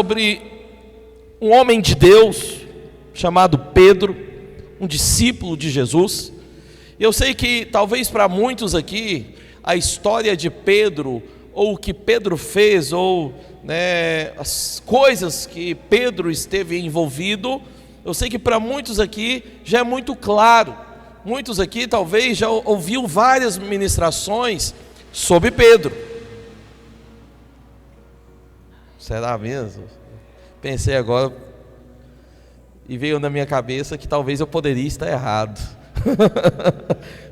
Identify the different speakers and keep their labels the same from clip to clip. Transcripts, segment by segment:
Speaker 1: sobre um homem de Deus chamado Pedro, um discípulo de Jesus. Eu sei que talvez para muitos aqui a história de Pedro, ou o que Pedro fez, ou as coisas que Pedro esteve envolvido, eu sei que para muitos aqui já é muito claro. Muitos aqui talvez já ouviu várias ministrações sobre Pedro. Será mesmo? Pensei agora e veio na minha cabeça que talvez eu poderia estar errado.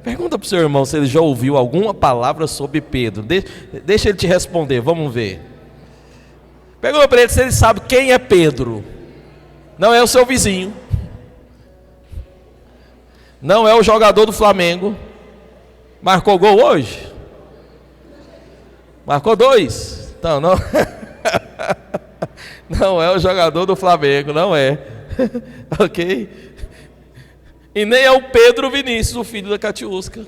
Speaker 1: Pergunta para o seu irmão se ele já ouviu alguma palavra sobre Pedro. Deixa ele te responder, vamos ver. Pergunta para ele se ele sabe quem é Pedro. Não é o seu vizinho. Não é o jogador do Flamengo. Marcou gol hoje? Marcou 2. Então não. Não é o jogador do Flamengo, não é. Ok? E nem é o Pedro Vinícius, o filho da Catiusca,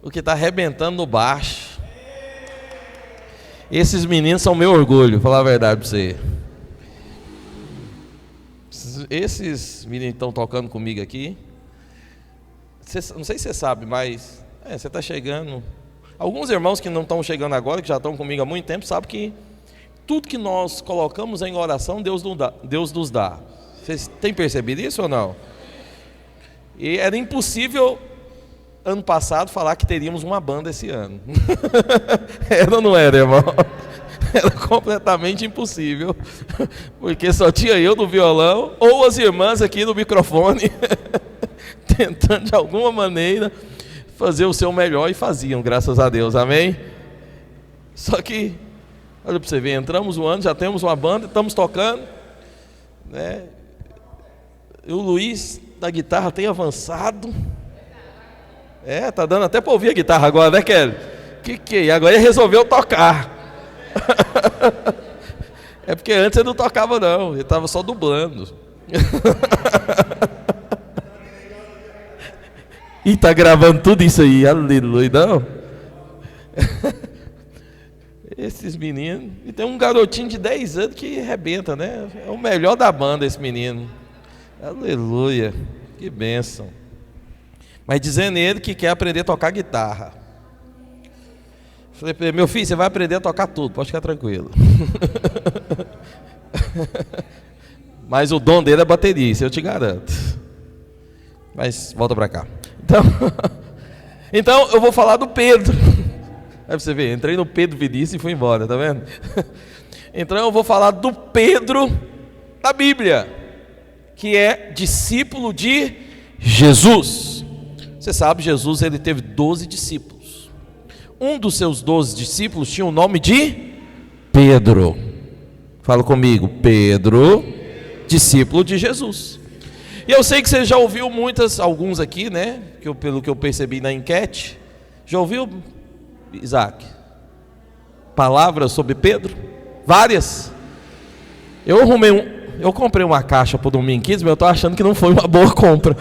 Speaker 1: o que está arrebentando no baixo. Esses meninos são meu orgulho, falar a verdade para você. Esses meninos estão tocando comigo aqui. Não sei se você sabe, mas você está chegando. Alguns irmãos que não estão chegando agora, que já estão comigo há muito tempo, sabem que tudo que nós colocamos em oração, Deus nos dá. Vocês têm percebido isso ou não? E era impossível, ano passado, falar que teríamos uma banda esse ano. Era ou não era, irmão? Era completamente impossível, porque só tinha eu no violão, ou as irmãs aqui no microfone, tentando de alguma maneira fazer o seu melhor, e faziam, graças a Deus, amém? Só que, olha para você ver, entramos um ano, já temos uma banda, estamos tocando, né? E o Luiz da guitarra tem avançado. Tá dando até para ouvir a guitarra agora, né, Kelly? E agora ele resolveu tocar. É porque antes ele não tocava não, ele estava só dublando. E tá gravando tudo isso aí, aleluia, não? Esses meninos, e tem um garotinho de 10 anos que arrebenta, né? É o melhor da banda esse menino. Aleluia, que bênção. Mas dizendo ele que quer aprender a tocar guitarra. Falei para ele, meu filho, você vai aprender a tocar tudo, pode ficar tranquilo. Mas o dom dele é bateria, isso eu te garanto. Mas volta para cá. Então eu vou falar do Pedro. Aí você vê, entrei no Pedro Vinícius e fui embora, tá vendo? Então eu vou falar do Pedro da Bíblia, que é discípulo de Jesus. Você sabe, Jesus ele teve 12 discípulos. Um dos seus 12 discípulos tinha o nome de Pedro. Fala comigo, Pedro, discípulo de Jesus. E eu sei que você já ouviu alguns aqui, né? Pelo que eu percebi na enquete. Já ouviu, Isaac? Palavras sobre Pedro? Várias. Eu comprei uma caixa para o Domingo 15, mas eu estou achando que não foi uma boa compra.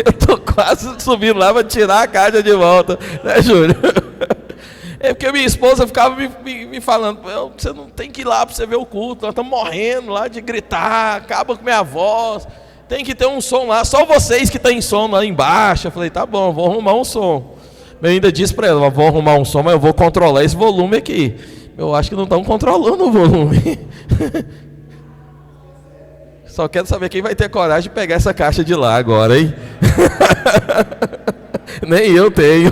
Speaker 1: Eu estou quase subindo lá para tirar a caixa de volta, né, Júlio? É porque minha esposa ficava me falando, você não tem que ir lá para você ver o culto, nós estamos morrendo lá de gritar, acaba com minha voz, tem que ter um som lá, só vocês que têm som lá embaixo. Eu falei, tá bom, vou arrumar um som. Eu ainda disse para ela, vou arrumar um som, mas eu vou controlar esse volume aqui. Eu acho que não estão controlando o volume. Só quero saber quem vai ter coragem de pegar essa caixa de lá agora, hein? Nem eu tenho.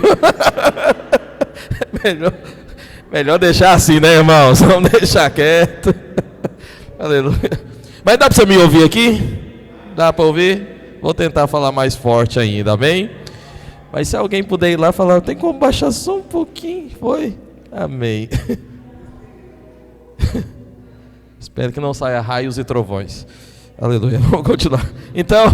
Speaker 1: Melhor deixar assim, né, irmãos? Vamos deixar quieto. Aleluia. Mas dá para você me ouvir aqui? Dá para ouvir? Vou tentar falar mais forte ainda, amém? Mas se alguém puder ir lá falar, tem como baixar só um pouquinho? Foi? Amém. Espero que não saia raios e trovões. Aleluia. Vamos continuar. Então,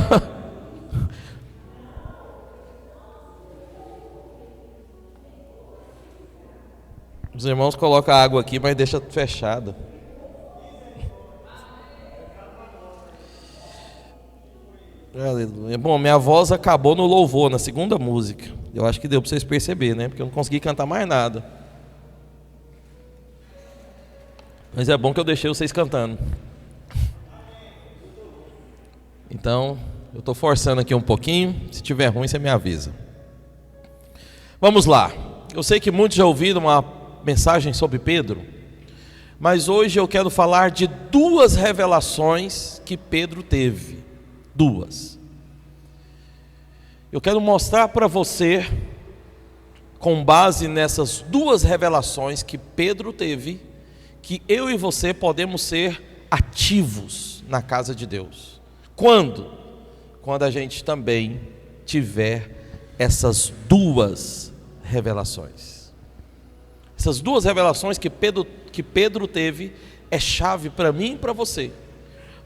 Speaker 1: os irmãos colocam a água aqui, mas deixa fechada. Aleluia. Bom, minha voz acabou no louvor, na segunda música. Eu acho que deu para vocês perceberem, né? Porque eu não consegui cantar mais nada. Mas é bom que eu deixei vocês cantando. Então, eu estou forçando aqui um pouquinho. Se tiver ruim, você me avisa. Vamos lá. Eu sei que muitos já ouviram uma mensagem sobre Pedro, mas hoje eu quero falar de duas revelações que Pedro teve. Duas. Eu quero mostrar para você, com base nessas duas revelações que Pedro teve, que eu e você podemos ser ativos na casa de Deus. Quando? Quando a gente também tiver essas duas revelações. Essas duas revelações que Pedro teve é chave para mim e para você,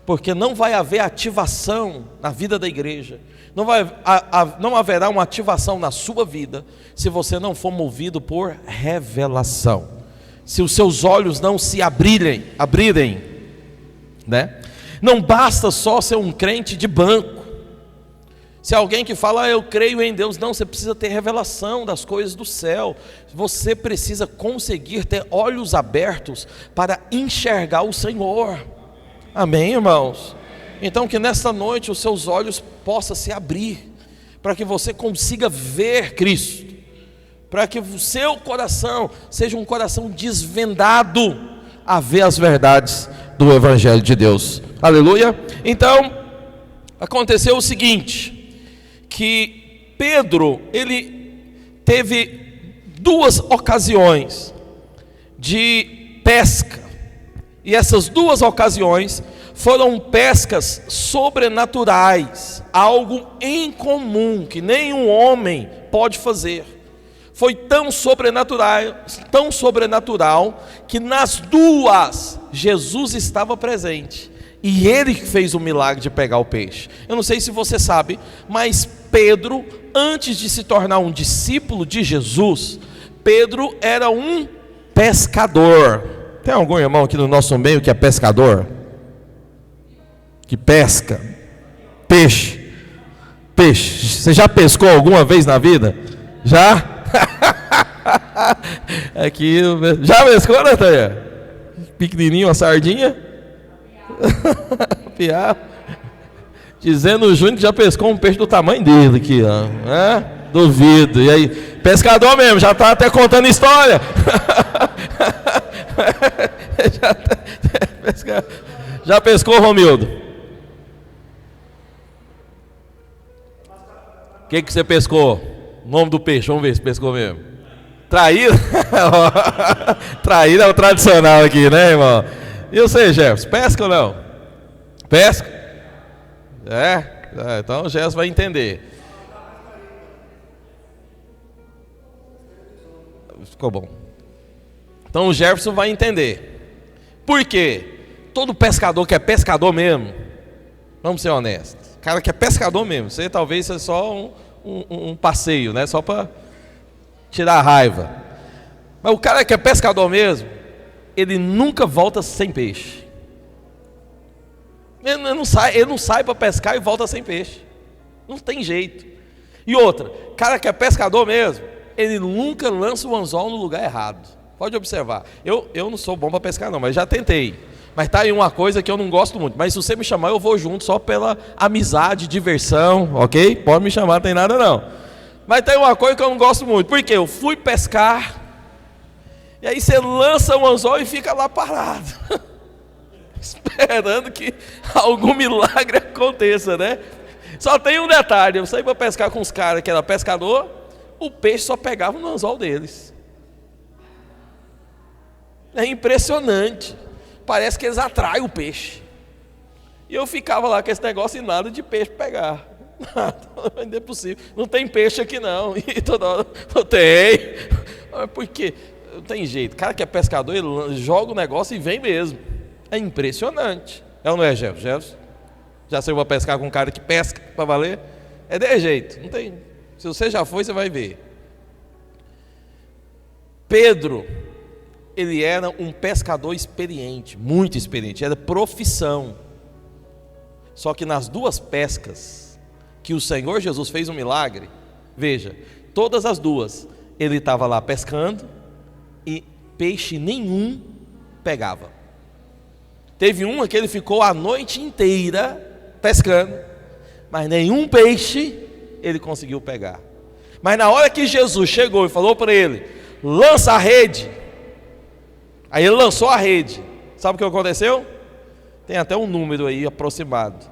Speaker 1: porque não vai haver ativação na vida da igreja, não haverá uma ativação na sua vida se você não for movido por revelação, se os seus olhos não se abrirem, né? Não basta só ser um crente de banco. Se alguém que fala, eu creio em Deus, não, você precisa ter revelação das coisas do céu, você precisa conseguir ter olhos abertos para enxergar o Senhor. Amém, irmãos? Então que nesta noite os seus olhos possam se abrir, para que você consiga ver Cristo, para que o seu coração seja um coração desvendado a ver as verdades do Evangelho de Deus. Aleluia. Então, aconteceu o seguinte, que Pedro, ele teve duas ocasiões de pesca, e essas duas ocasiões foram pescas sobrenaturais, algo incomum que nenhum homem pode fazer. Foi tão sobrenatural que nas duas Jesus estava presente, e ele fez o milagre de pegar o peixe. Eu não sei se você sabe, mas Pedro, antes de se tornar um discípulo de Jesus, Pedro era um pescador. Tem algum irmão aqui no nosso meio que é pescador? Que pesca peixe? Você já pescou alguma vez na vida? Já? Aqui, já pescou, né, Tânia? Pequenininho, uma sardinha? Piar. Dizendo o Júnior que já pescou um peixe do tamanho dele aqui, ó. Duvido. E aí, pescador mesmo, já está até contando história. Já pescou, Romildo? O que você pescou? O nome do peixe, vamos ver se pescou mesmo. Traíra? Traíra é o tradicional aqui, né, irmão? E você, Jefferson, pesca ou não? Pesca? Então o Jefferson vai entender. Ficou bom. Então o Jefferson vai entender. Por quê? Todo pescador que é pescador mesmo, vamos ser honestos, cara que é pescador mesmo, você talvez seja só um passeio, né? Só para tirar a raiva. Mas o cara que é pescador mesmo, ele nunca volta sem peixe. Ele não sai para pescar e volta sem peixe. Não tem jeito. E outra, cara que é pescador mesmo, ele nunca lança o anzol no lugar errado. Pode observar. Eu não sou bom para pescar não, mas já tentei. Mas tá aí uma coisa que eu não gosto muito. Mas se você me chamar, eu vou junto só pela amizade, diversão, ok? Pode me chamar, não tem nada não. Mas tem uma coisa que eu não gosto muito. Por quê? Eu fui pescar, e aí você lança o anzol e fica lá parado, esperando que algum milagre aconteça, né? Só tem um detalhe, eu saí para pescar com os caras que era pescador, o peixe só pegava no anzol deles. É impressionante, parece que eles atraem o peixe. E eu ficava lá com esse negócio e nada de peixe pegar. Nada, não é possível, não tem peixe aqui não. E toda hora, não tem. Por quê? Não tem jeito, o cara que é pescador, ele joga o negócio e vem mesmo. É impressionante. É ou não é, Jefferson? Já saiu para pescar com um cara que pesca para valer? É de jeito, não tem. Se você já foi, você vai ver. Pedro, ele era um pescador experiente, muito experiente, era profissão. Só que nas duas pescas que o Senhor Jesus fez um milagre, veja, todas as duas, ele estava lá pescando e peixe nenhum pegava. Teve uma que ele ficou a noite inteira pescando, mas nenhum peixe ele conseguiu pegar. Mas na hora que Jesus chegou e falou para ele: lança a rede. Aí ele lançou a rede. Sabe o que aconteceu? Tem até um número aí aproximado,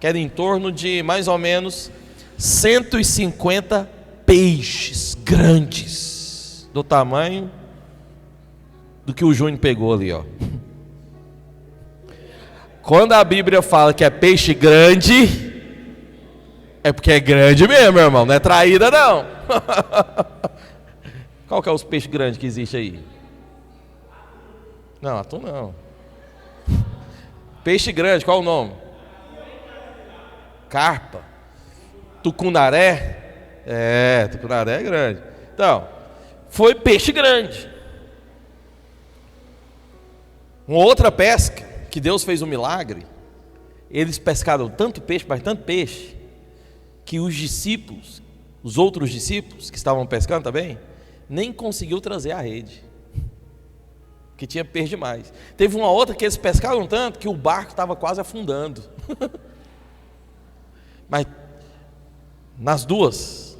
Speaker 1: que era em torno de mais ou menos 150 peixes grandes, do tamanho do que o Júnior pegou ali, ó. Quando a Bíblia fala que é peixe grande, é porque é grande mesmo, meu irmão, não é traída não. Qual que é os peixes grandes que existe aí? Não, atum não. Peixe grande, qual o nome? Carpa. Tucunaré? Tucunaré é grande. Então, foi peixe grande. Uma outra pesca, que Deus fez um milagre, eles pescaram tanto peixe, mas tanto peixe, que os discípulos, os outros discípulos que estavam pescando também, nem conseguiu trazer a rede, que tinha peixe demais. Teve uma outra que eles pescaram tanto que o barco estava quase afundando. Mas nas duas,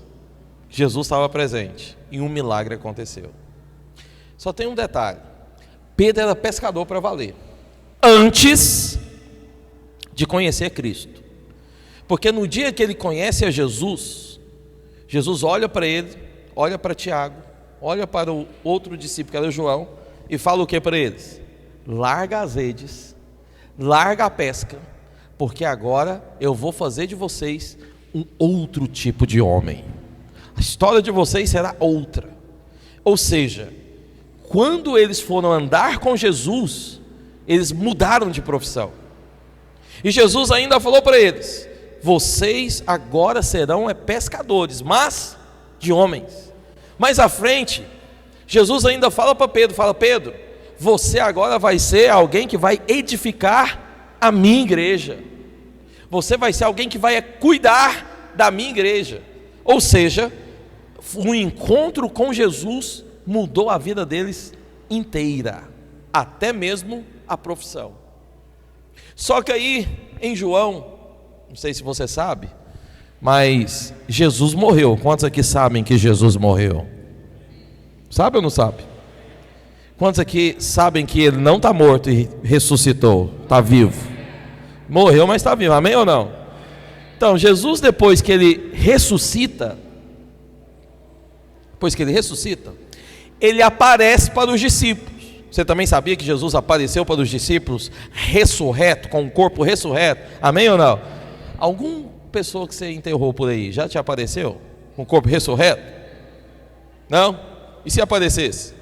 Speaker 1: Jesus estava presente e um milagre aconteceu. Só tem um detalhe: Pedro era pescador para valer, antes de conhecer Cristo. Porque no dia que ele conhece a Jesus, Jesus olha para ele, olha para Tiago, olha para o outro discípulo que era João, e fala o que para eles? Larga as redes, larga a pesca, porque agora eu vou fazer de vocês um outro tipo de homem. A história de vocês será outra. Ou seja, quando eles foram andar com Jesus, eles mudaram de profissão. E Jesus ainda falou para eles: vocês agora serão pescadores, mas de homens. Mais à frente, Jesus ainda fala para Pedro, Pedro, você agora vai ser alguém que vai edificar a minha igreja. Você vai ser alguém que vai cuidar da minha igreja. Ou seja, o encontro com Jesus mudou a vida deles inteira, até mesmo a profissão. Só que aí, em João, não sei se você sabe, mas Jesus morreu. Quantos aqui sabem que Jesus morreu? Sabe ou não sabe? Quantos aqui sabem que ele não está morto e ressuscitou? Está vivo. Morreu, mas está vivo, amém ou não? Então, Jesus, depois que ele ressuscita, ele aparece para os discípulos. Você também sabia que Jesus apareceu para os discípulos ressurreto, com o corpo ressurreto, amém ou não? Alguma pessoa que você enterrou por aí já te apareceu com o corpo ressurreto? Não? E se aparecesse?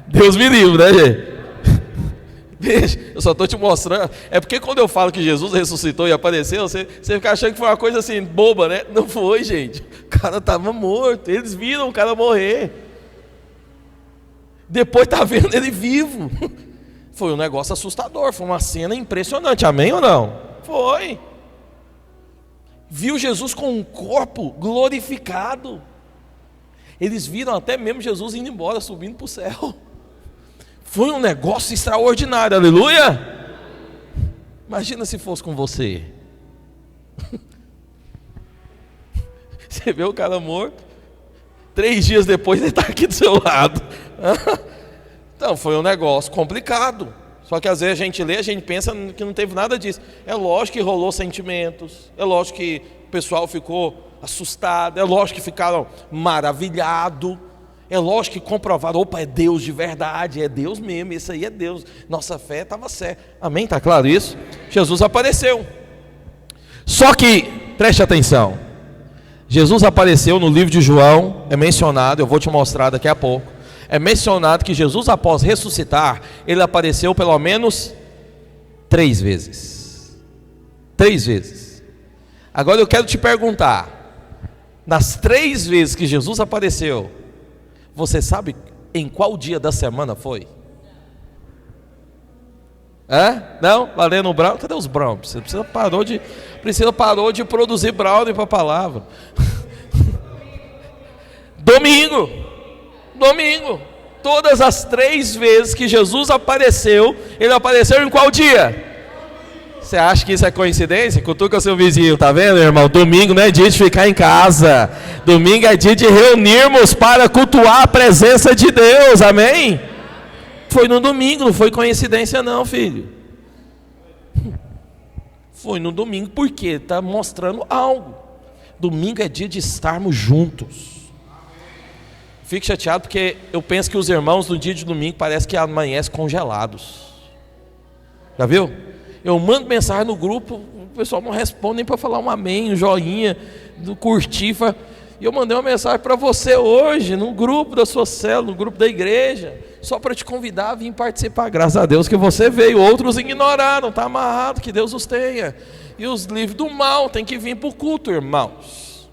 Speaker 1: Deus me livre, né, gente? Veja, eu só estou te mostrando. É porque quando eu falo que Jesus ressuscitou e apareceu, você fica achando que foi uma coisa assim, boba, né? Não foi, gente. O cara estava morto. Eles viram o cara morrer. Depois está vendo ele vivo. Foi um negócio assustador. Foi uma cena impressionante. Amém ou não? Foi. Viu Jesus com um corpo glorificado. Eles viram até mesmo Jesus indo embora, subindo para o céu. Foi um negócio extraordinário, aleluia. Imagina se fosse com você. Você vê o cara morto, 3 dias depois ele está aqui do seu lado. Então foi um negócio complicado. Só que às vezes a gente lê, a gente pensa que não teve nada disso. É lógico que rolou sentimentos, é lógico que o pessoal ficou assustado, é lógico que ficaram maravilhados, é lógico que comprovaram: opa, é Deus de verdade, é Deus mesmo, isso aí é Deus, nossa fé estava certa. Amém? Está claro isso? Jesus apareceu. Só que, preste atenção, Jesus apareceu no livro de João, é mencionado, eu vou te mostrar daqui a pouco. É mencionado que Jesus, após ressuscitar, ele apareceu pelo menos 3 vezes. 3 vezes. Agora eu quero te perguntar: nas 3 vezes que Jesus apareceu, você sabe em qual dia da semana foi? Não? Valendo o brownie? Cadê os brownies? Você parou de produzir brownie para a palavra. Domingo. todas as 3 vezes que Jesus apareceu, ele apareceu em qual dia? Você acha que isso é coincidência? Cutuca seu vizinho, tá vendo, irmão? Domingo não é dia de ficar em casa. Domingo é dia de reunirmos para cultuar a presença de Deus, amém? Foi no domingo, não foi coincidência não, filho. Foi no domingo, porque está mostrando algo. Domingo é dia de estarmos juntos. Fico chateado porque eu penso que os irmãos no dia de domingo parece que amanhecem congelados. Já viu? Eu mando mensagem no grupo, o pessoal não responde nem para falar um amém, um joinha, do curtir. E eu mandei uma mensagem para você hoje, no grupo da sua célula, no grupo da igreja, só para te convidar a vir participar. Graças a Deus que você veio, outros ignoraram, está amarrado, que Deus os tenha. E os livres do mal tem que vir para o culto, irmãos.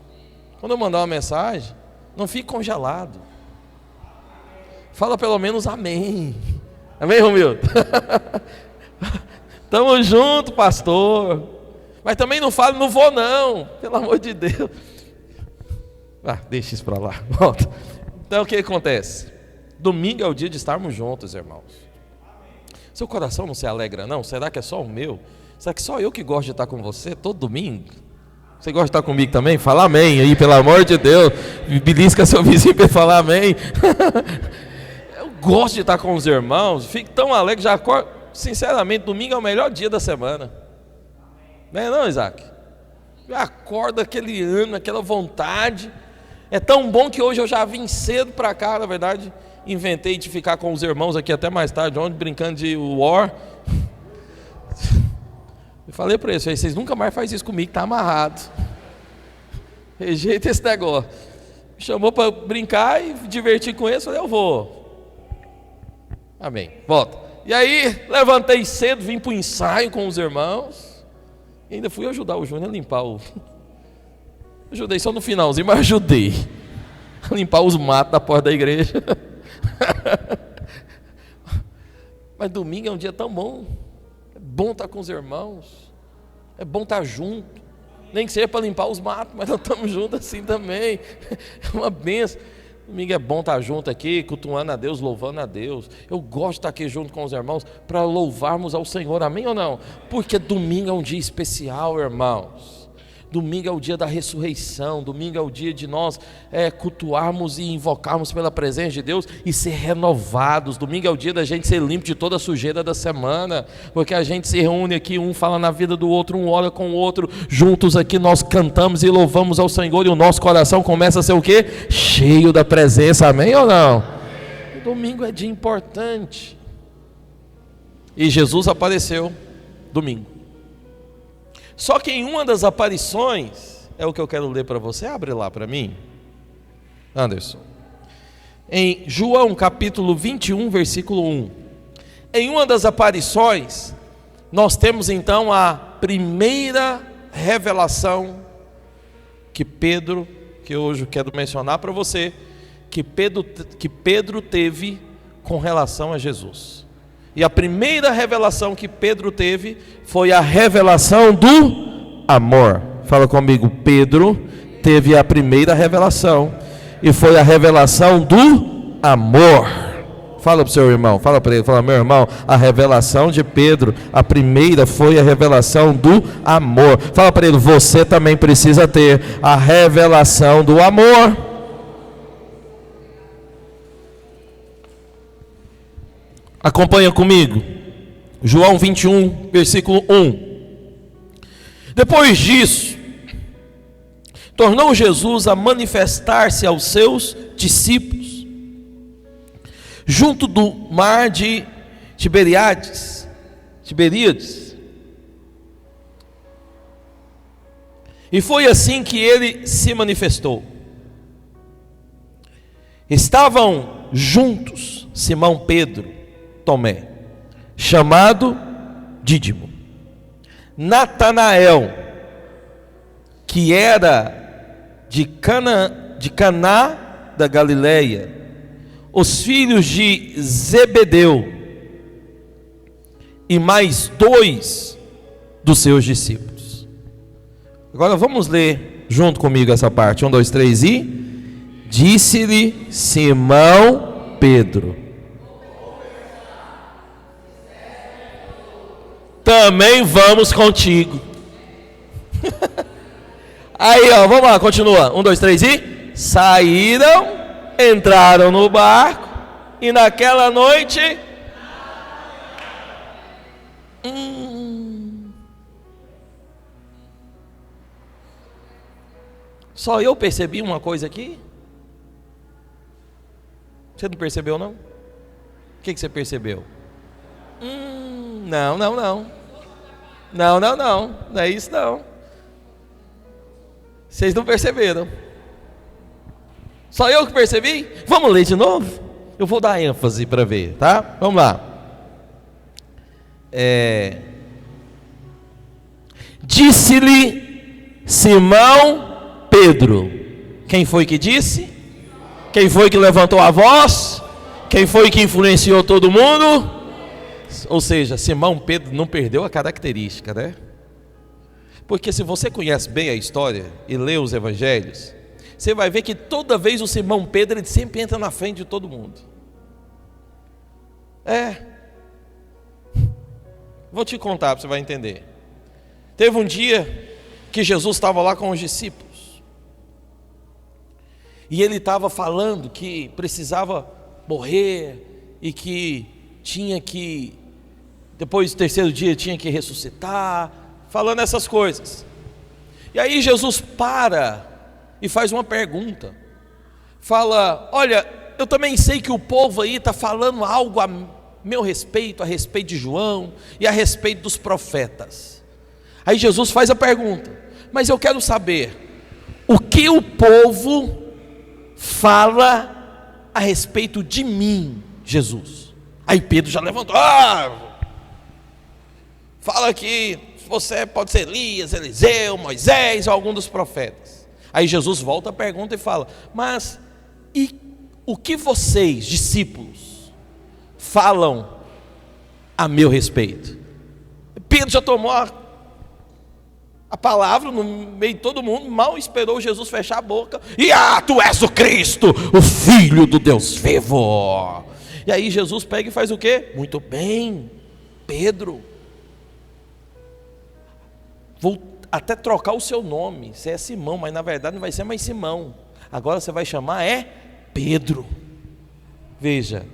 Speaker 1: Quando eu mandar uma mensagem, não fique congelado. Fala pelo menos amém. Amém, Romildo? Tamo junto, pastor. Mas também não fale, não vou não, pelo amor de Deus. Deixa isso para lá. Volta. Então o que acontece? Domingo é o dia de estarmos juntos, irmãos. Seu coração não se alegra não? Será que é só o meu? Será que só eu que gosto de estar com você todo domingo? Você gosta de estar comigo também? Fala amém aí, pelo amor de Deus. Belisca seu vizinho para ele falar amém. Eu gosto de estar com os irmãos. Fico tão alegre, já acordo. Sinceramente, domingo é o melhor dia da semana. Não é não, Isaac? Acorda aquele ânimo, aquela vontade. É tão bom que hoje eu já vim cedo para cá, na verdade. Inventei de ficar com os irmãos aqui até mais tarde, ontem brincando de War. Eu falei para eles, vocês nunca mais fazem isso comigo, tá amarrado. Rejeita esse negócio. Me chamou para brincar e divertir com eles, falei, eu vou. Amém, volta. E aí, levantei cedo, vim para o ensaio com os irmãos. E ainda fui ajudar o Júnior a limpar o... Ajudei só no finalzinho, mas ajudei a limpar os matos da porta da igreja. Mas domingo é um dia tão bom. É bom estar com os irmãos. É bom estar junto. Nem que seja para limpar os matos, mas nós estamos juntos assim também. É uma benção. Domingo é bom estar junto aqui, cultuando a Deus, louvando a Deus. Eu gosto de estar aqui junto com os irmãos para louvarmos ao Senhor, amém ou não? Porque domingo é um dia especial, irmãos. Domingo é o dia da ressurreição. Domingo é o dia de nós cultuarmos e invocarmos pela presença de Deus e ser renovados. Domingo é o dia da gente ser limpo de toda a sujeira da semana, porque a gente se reúne aqui, um fala na vida do outro, um ora com o outro, juntos aqui nós cantamos e louvamos ao Senhor, e o nosso coração começa a ser o quê? Cheio da presença, amém ou não? Domingo é dia importante. E Jesus apareceu domingo. Só que em uma das aparições, é o que eu quero ler para você, abre lá para mim, Anderson. Em João capítulo 21, versículo 1. Em uma das aparições, nós temos então a primeira revelação que hoje eu quero mencionar para você, que Pedro teve com relação a Jesus. E a primeira revelação que Pedro teve foi a revelação do amor. Fala comigo, Pedro teve a primeira revelação e foi a revelação do amor. Fala para o seu irmão, fala para ele, fala, meu irmão, a revelação de Pedro, a primeira foi a revelação do amor. Fala para ele, você também precisa ter a revelação do amor. Acompanha comigo, João 21, versículo 1. Depois disso, tornou Jesus a manifestar-se aos seus discípulos, junto do mar de Tiberíades. E foi assim que ele se manifestou. Estavam juntos Simão Pedro, Tomé, chamado Dídimo, Natanael, que era de Caná da Galileia, os filhos de Zebedeu e mais 2 dos seus discípulos. Agora vamos ler junto comigo essa parte, 1, 2, 3 e... Disse-lhe Simão Pedro: também vamos contigo. Aí, ó, vamos lá, continua. 1, 2, 3 e... Saíram, entraram no barco, e naquela noite... Só eu percebi uma coisa aqui? Você não percebeu, não? O que você percebeu? Não. Não é isso, não. Vocês não perceberam. Só eu que percebi? Vamos ler de novo? Eu vou dar ênfase para ver, tá? Vamos lá. Disse-lhe Simão Pedro. Quem foi que disse? Quem foi que levantou a voz? Quem foi que influenciou todo mundo? Ou seja, Simão Pedro não perdeu a característica, né? Porque se você conhece bem a história e lê os evangelhos, você vai ver que toda vez o Simão Pedro, ele sempre entra na frente de todo mundo. Vou te contar para você vai entender. Teve um dia que Jesus estava lá com os discípulos. E ele estava falando que precisava morrer e que tinha que, depois do terceiro dia, tinha que ressuscitar, falando essas coisas. E aí Jesus para e faz uma pergunta. Fala: olha, eu também sei que o povo aí está falando algo a meu respeito, a respeito de João e a respeito dos profetas. Aí Jesus faz a pergunta: mas eu quero saber, o que o povo fala a respeito de mim, Jesus? Aí Pedro já levantou: fala que você pode ser Elias, Eliseu, Moisés ou algum dos profetas. Aí Jesus volta a pergunta e fala: mas e o que vocês, discípulos, falam a meu respeito? Pedro já tomou a palavra no meio de todo mundo, mal esperou Jesus fechar a boca, e tu és o Cristo, o Filho do Deus vivo. E aí Jesus pega e faz o quê? Muito bem, Pedro, vou até trocar o seu nome. Você é Simão, mas na verdade não vai ser mais Simão, agora você vai chamar Pedro. Veja,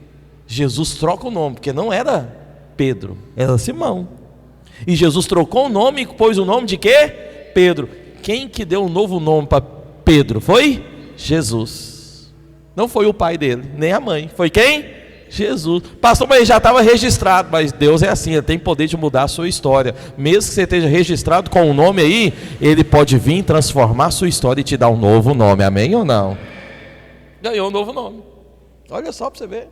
Speaker 1: Jesus troca o nome, porque não era Pedro, era Simão. E Jesus trocou o nome e pôs o nome de quê? Pedro. Quem que deu um novo nome para Pedro? Foi Jesus. Não foi o pai dele, nem a mãe. Foi quem? Jesus. Pastor, mas ele já estava registrado. Mas Deus é assim, Ele tem poder de mudar a sua história. Mesmo que você esteja registrado com um nome aí, Ele pode vir transformar a sua história e te dar um novo nome. Amém ou não? Ganhou um novo nome. Olha só para você ver.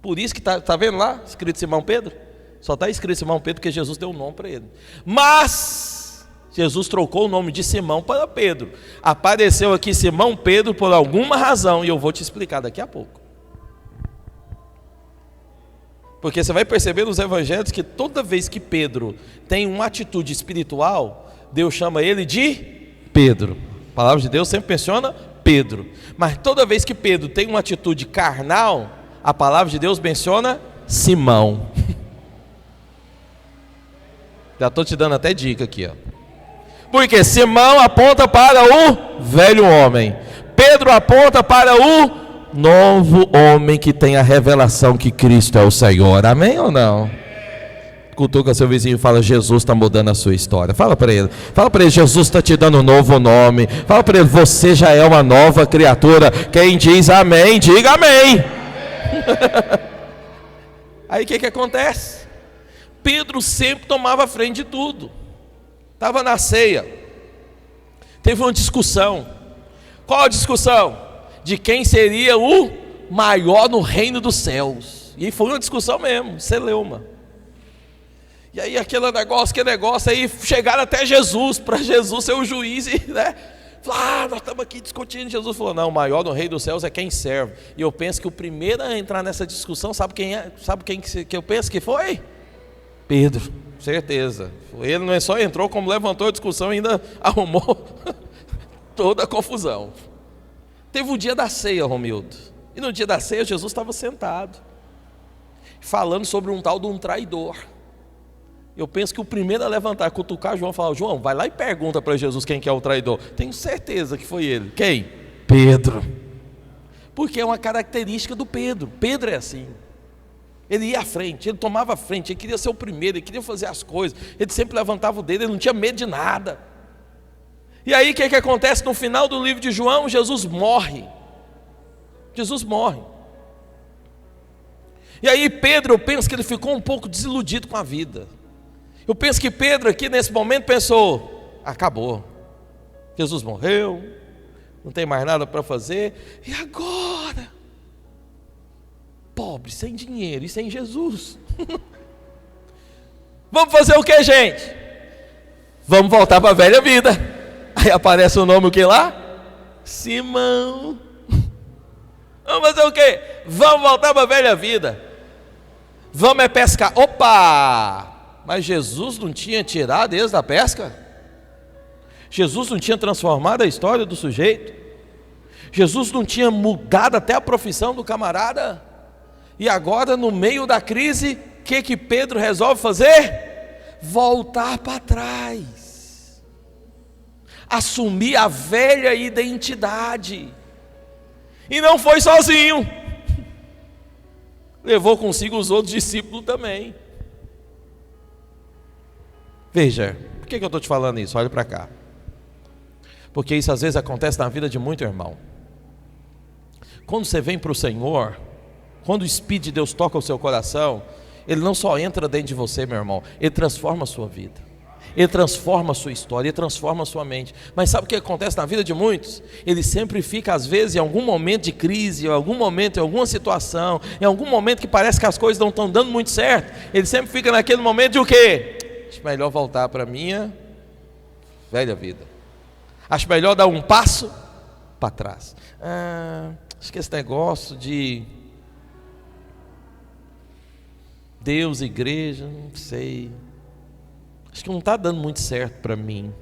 Speaker 1: Por isso que está vendo lá, escrito Simão Pedro? Só está escrito Simão Pedro porque Jesus deu um nome para ele. Mas Jesus trocou o nome de Simão para Pedro. Apareceu aqui Simão Pedro por alguma razão, e eu vou te explicar daqui a pouco. Porque você vai perceber nos evangelhos que toda vez que Pedro tem uma atitude espiritual, Deus chama ele de Pedro. A palavra de Deus sempre menciona Pedro. Mas toda vez que Pedro tem uma atitude carnal, a palavra de Deus menciona Simão. Já estou te dando até dica aqui, ó. Porque Simão aponta para o velho homem, Pedro aponta para o novo homem que tem a revelação que Cristo é o Senhor. Amém ou não? Cutuca seu vizinho e fala: Jesus está mudando a sua história. Fala para ele, Jesus está te dando um novo nome. Fala para ele: você já é uma nova criatura. Quem diz amém, diga amém. Aí o que acontece? Pedro sempre tomava a frente de tudo. Estava na ceia, teve uma discussão. Qual a discussão? De quem seria o maior no reino dos céus. E foi uma discussão mesmo, celeuma. E aí aquele negócio, aí chegaram até Jesus, para Jesus ser o juiz, e, né? Falaram: nós estamos aqui discutindo. Jesus falou: não, o maior no reino dos céus é quem serve. E eu penso que o primeiro a entrar nessa discussão, sabe quem é? Sabe quem que eu penso que foi? Pedro, certeza. Ele não só entrou, como levantou a discussão e ainda arrumou toda a confusão. Teve o dia da ceia, Romildo. E no dia da ceia Jesus estava sentado, falando sobre um tal de um traidor. Eu penso que o primeiro a levantar, cutucar João, falar: João, vai lá e pergunta para Jesus quem que é o traidor. Tenho certeza que foi ele. Quem? Pedro. Porque é uma característica do Pedro. Pedro é assim. Ele ia à frente, ele tomava a frente, ele queria ser o primeiro, ele queria fazer as coisas, ele sempre levantava o dedo, ele não tinha medo de nada. E aí o que acontece no final do livro de João? Jesus morre. Jesus morre. E aí Pedro, eu penso que ele ficou um pouco desiludido com a vida. Eu penso que Pedro aqui nesse momento pensou: acabou, Jesus morreu, não tem mais nada para fazer, e agora? Pobre, sem dinheiro e sem Jesus. Vamos fazer o que, gente? Vamos voltar para a velha vida. Aí aparece o nome o que lá? Simão. Vamos fazer o que? Vamos voltar para a velha vida. Vamos pescar. Opa! Mas Jesus não tinha tirado eles da pesca? Jesus não tinha transformado a história do sujeito? Jesus não tinha mudado até a profissão do camarada? E agora, no meio da crise, o que Pedro resolve fazer? Voltar para trás. Assumir a velha identidade. E não foi sozinho. Levou consigo os outros discípulos também. Veja, por que eu estou te falando isso? Olha para cá. Porque isso às vezes acontece na vida de muito irmão. Quando você vem para o Senhor, quando o Espírito de Deus toca o seu coração, Ele não só entra dentro de você, meu irmão, Ele transforma a sua vida, Ele transforma a sua história, Ele transforma a sua mente. Mas sabe o que acontece na vida de muitos? Ele sempre fica, às vezes, em algum momento de crise, em algum momento, em alguma situação, em algum momento que parece que as coisas não estão dando muito certo, ele sempre fica naquele momento de o quê? Acho melhor voltar para a minha velha vida. Acho melhor dar um passo para trás. Acho que esse negócio de Deus, igreja, não sei, acho que não está dando muito certo para mim.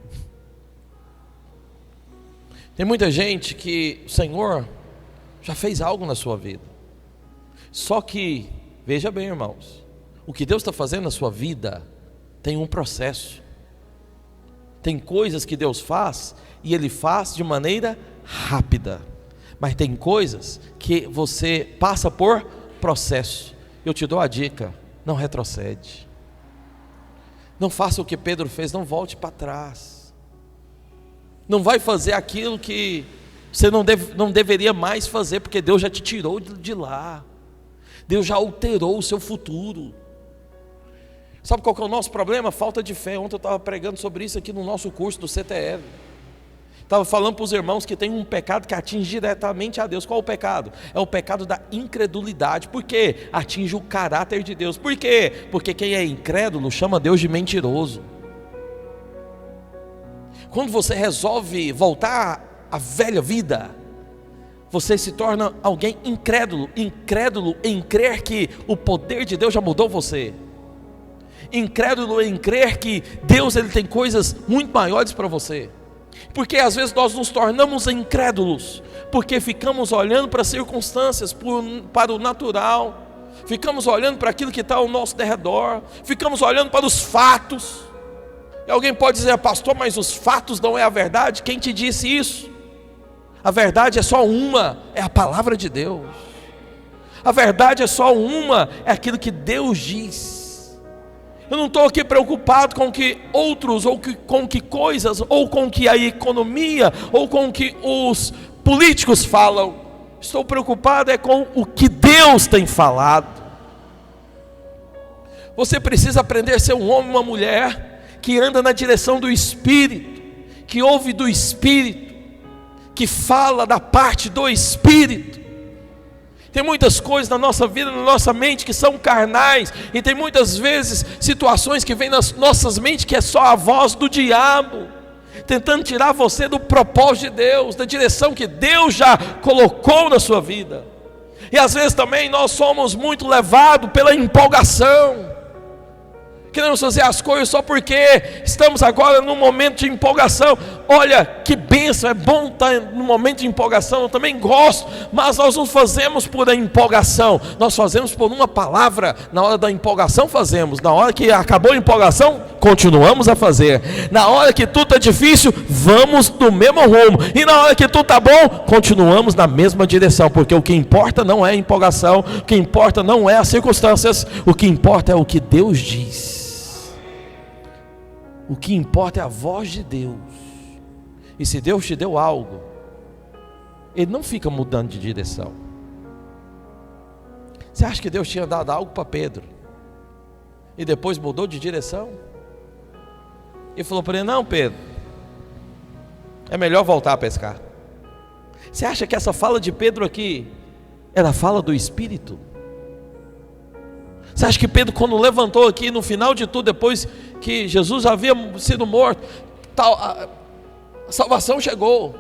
Speaker 1: Tem muita gente que o Senhor já fez algo na sua vida. Só que, veja bem, irmãos, o que Deus está fazendo na sua vida tem um processo. Tem coisas que Deus faz e Ele faz de maneira rápida. Mas tem coisas que você passa por processo. Eu te dou a dica: não retrocede. Não faça o que Pedro fez, não volte para trás. Não vai fazer aquilo que você não deveria mais fazer, porque Deus já te tirou de lá. Deus já alterou o seu futuro. Sabe qual que é o nosso problema? Falta de fé. Ontem eu estava pregando sobre isso aqui no nosso curso do CTL. Estava falando para os irmãos que tem um pecado que atinge diretamente a Deus. Qual é o pecado? É o pecado da incredulidade. Por quê? Atinge o caráter de Deus. Por quê? Porque quem é incrédulo chama Deus de mentiroso. Quando você resolve voltar à velha vida, você se torna alguém incrédulo. Incrédulo em crer que o poder de Deus já mudou você. Incrédulo em crer que Deus ele tem coisas muito maiores para você. Porque às vezes nós nos tornamos incrédulos, porque ficamos olhando para as circunstâncias, para o natural, ficamos olhando para aquilo que está ao nosso derredor, ficamos olhando para os fatos. E alguém pode dizer: pastor, mas os fatos não é a verdade? Quem te disse isso? A verdade é só uma, é a palavra de Deus. A verdade é só uma, é aquilo que Deus diz. Eu não estou aqui preocupado com que outros, ou com que coisas, ou com que a economia, ou com que os políticos falam. Estou preocupado é com o que Deus tem falado. Você precisa aprender a ser um homem, uma mulher que anda na direção do Espírito, que ouve do Espírito, que fala da parte do Espírito. Tem muitas coisas na nossa vida, na nossa mente que são carnais, e tem muitas vezes situações que vêm nas nossas mentes que é só a voz do diabo, tentando tirar você do propósito de Deus, da direção que Deus já colocou na sua vida. E às vezes também nós somos muito levados pela empolgação, queremos fazer as coisas só porque estamos agora num momento de empolgação. olha que bênção, é bom estar no momento de empolgação, eu também gosto, mas nós não fazemos por empolgação, nós fazemos por uma palavra. Na hora da empolgação fazemos, na hora que acabou a empolgação, continuamos a fazer. Na hora que tudo está difícil, vamos no mesmo rumo, e na hora que tudo está bom, continuamos na mesma direção, porque o que importa não é a empolgação, o que importa não é as circunstâncias, o que importa é o que Deus diz. O que importa é a voz de Deus. E se Deus te deu algo, Ele não fica mudando de direção. Você acha que Deus tinha dado algo para Pedro e depois mudou de direção? E falou para ele: não, Pedro, é melhor voltar a pescar. Você acha que essa fala de Pedro aqui era a fala do Espírito? Você acha que Pedro, quando levantou aqui no final de tudo, depois que Jesus havia sido morto, a salvação chegou,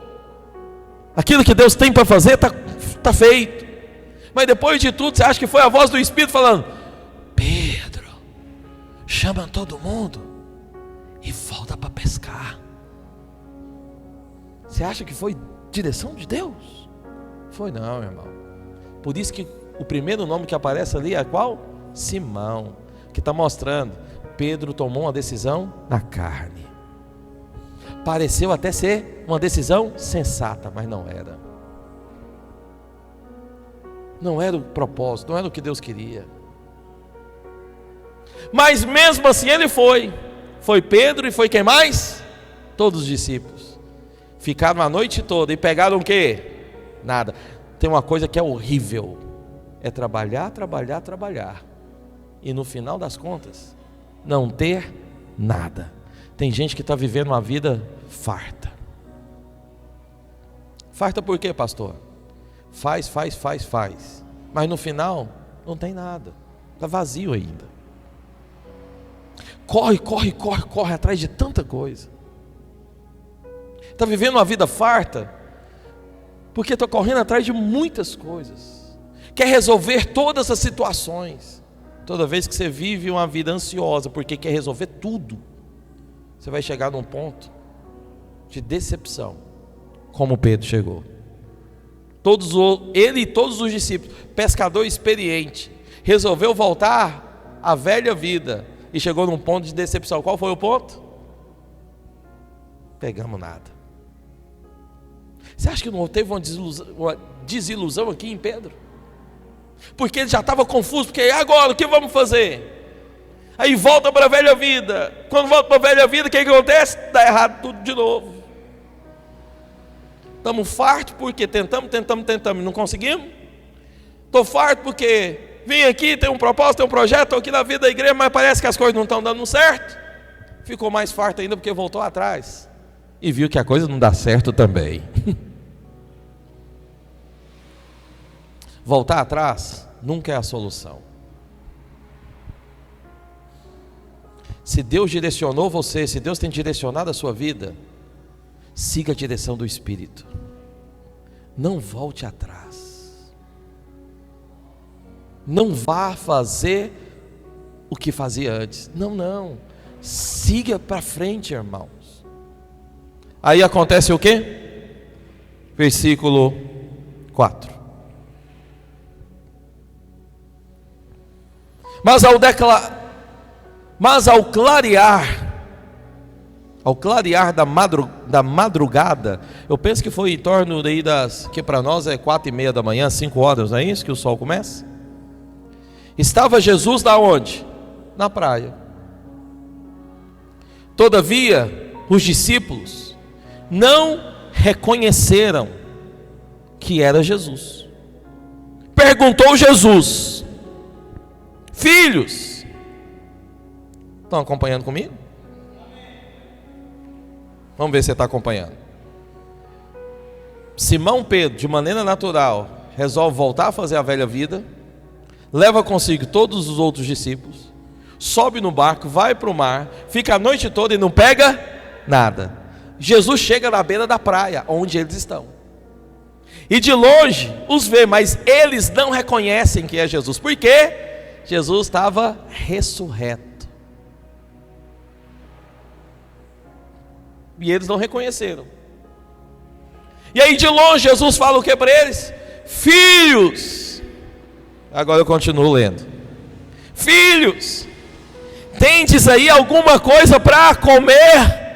Speaker 1: aquilo que Deus tem para fazer está feito, mas depois de tudo, você acha que foi a voz do Espírito falando: Pedro, chama todo mundo e volta para pescar? Você acha que foi direção de Deus? Foi não, meu irmão. Por isso que o primeiro nome que aparece ali é qual? Simão, que está mostrando, Pedro tomou uma decisão na carne. Pareceu até ser uma decisão sensata, mas não era. Não era o propósito, não era o que Deus queria. Mas mesmo assim ele foi. Foi Pedro e foi quem mais? Todos os discípulos. Ficaram a noite toda e pegaram o quê? Nada. Tem uma coisa que é horrível: é trabalhar, trabalhar, trabalhar, e no final das contas não ter nada. Tem gente que está vivendo uma vida farta. Farta por quê, pastor? Faz, mas no final não tem nada, está vazio ainda. Corre atrás de tanta coisa. Está vivendo uma vida farta porque está correndo atrás de muitas coisas, quer resolver todas as situações. Toda vez que você vive uma vida ansiosa porque quer resolver tudo, você vai chegar num ponto de decepção, como Pedro chegou. Ele e todos os discípulos, pescador experiente, resolveu voltar à velha vida e chegou num ponto de decepção. Qual foi o ponto? Pegamos nada. Você acha que não teve uma desilusão aqui em Pedro? Porque ele já estava confuso, porque agora o que vamos fazer? Aí volta para a velha vida. Quando volta para a velha vida, o que acontece? Dá errado tudo de novo. Estamos fartos porque tentamos e não conseguimos. Estou farto porque vim aqui, tem um propósito, tem um projeto, estou aqui na vida da igreja, mas parece que as coisas não estão dando certo. Ficou mais farto ainda porque voltou atrás e viu que a coisa não dá certo também. Voltar atrás nunca é a solução. Se Deus direcionou você, se Deus tem direcionado a sua vida, siga a direção do Espírito. Não volte atrás. Não vá fazer o que fazia antes. Não. Siga para frente, irmãos. Aí acontece o quê? Versículo 4. Mas ao clarear da madrugada, eu penso que foi em torno daí que para nós é 4:30 da manhã, 5 horas, não é isso que o sol começa? Estava Jesus da onde? Na praia. Todavia, os discípulos não reconheceram que era Jesus. Perguntou Jesus: filhos, estão acompanhando comigo? Vamos ver se você está acompanhando. Simão Pedro, de maneira natural, resolve voltar a fazer a velha vida, leva consigo todos os outros discípulos, sobe no barco, vai para o mar, fica a noite toda e não pega nada. Jesus chega na beira da praia, onde eles estão, e de longe os vê, mas eles não reconhecem que é Jesus. Por quê? Jesus estava ressurreto. E eles não reconheceram. E aí de longe Jesus fala o que para eles? Filhos. Agora eu continuo lendo. Filhos, tendes aí alguma coisa para comer?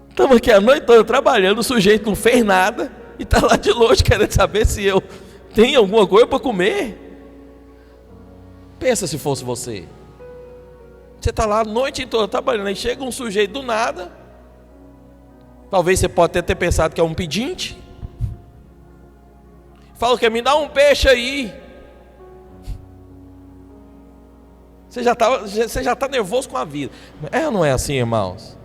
Speaker 1: Estamos aqui a noite toda trabalhando, o sujeito não fez nada e está lá de longe querendo saber se eu tenho alguma coisa para comer. Pensa se fosse você. Você está lá a noite toda trabalhando, aí chega um sujeito do nada. Talvez você pode até ter pensado que é um pedinte. Fala que me dá um peixe aí. Você já está nervoso com a vida. É ou não é assim, irmãos?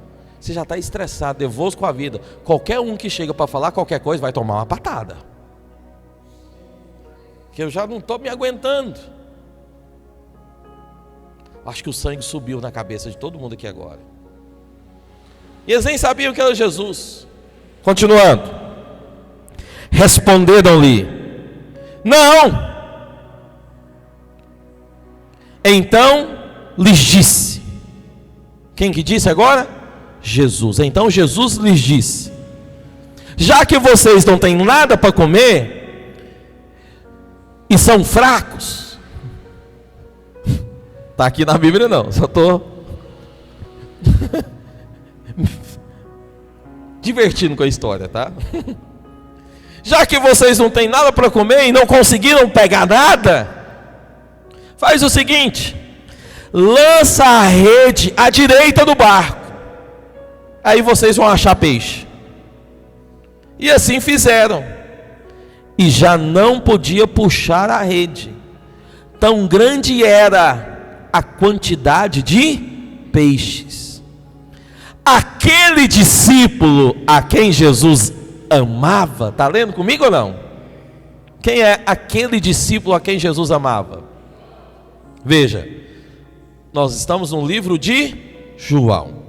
Speaker 1: Você já está estressado, nervoso com a vida. Qualquer um que chega para falar qualquer coisa vai tomar uma patada. Que eu já não estou me aguentando. Acho que o sangue subiu na cabeça de todo mundo aqui agora. E eles nem sabiam que era Jesus. Continuando. Responderam-lhe: não. Então lhes disse. Quem que disse agora? Jesus. Então Jesus lhes disse: já que vocês não têm nada para comer e são fracos. Está aqui na Bíblia não, só estou divertindo com a história, tá? Já que vocês não têm nada para comer e não conseguiram pegar nada, faz o seguinte: lança a rede à direita do barco, aí vocês vão achar peixe. E assim fizeram, e já não podia puxar a rede, tão grande era a quantidade de peixes. Aquele discípulo a quem Jesus amava, está lendo comigo ou não? Quem é aquele discípulo a quem Jesus amava? Veja, nós estamos no livro de João.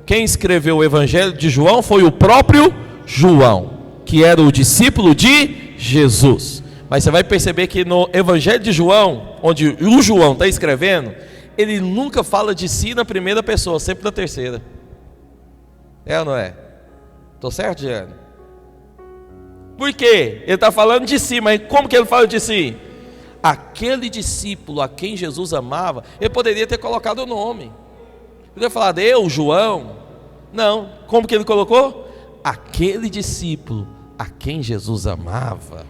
Speaker 1: Quem escreveu o evangelho de João foi o próprio João, que era o discípulo de Jesus. Mas você vai perceber que no evangelho de João, onde o João está escrevendo, ele nunca fala de si na primeira pessoa, sempre na terceira. É ou não é? Estou certo, Jeane? Por quê? Ele está falando de si, mas como que ele fala de si? Aquele discípulo a quem Jesus amava, ele poderia ter colocado o nome. Poderia falar, eu, João. Não, como que ele colocou? Aquele discípulo a quem Jesus amava.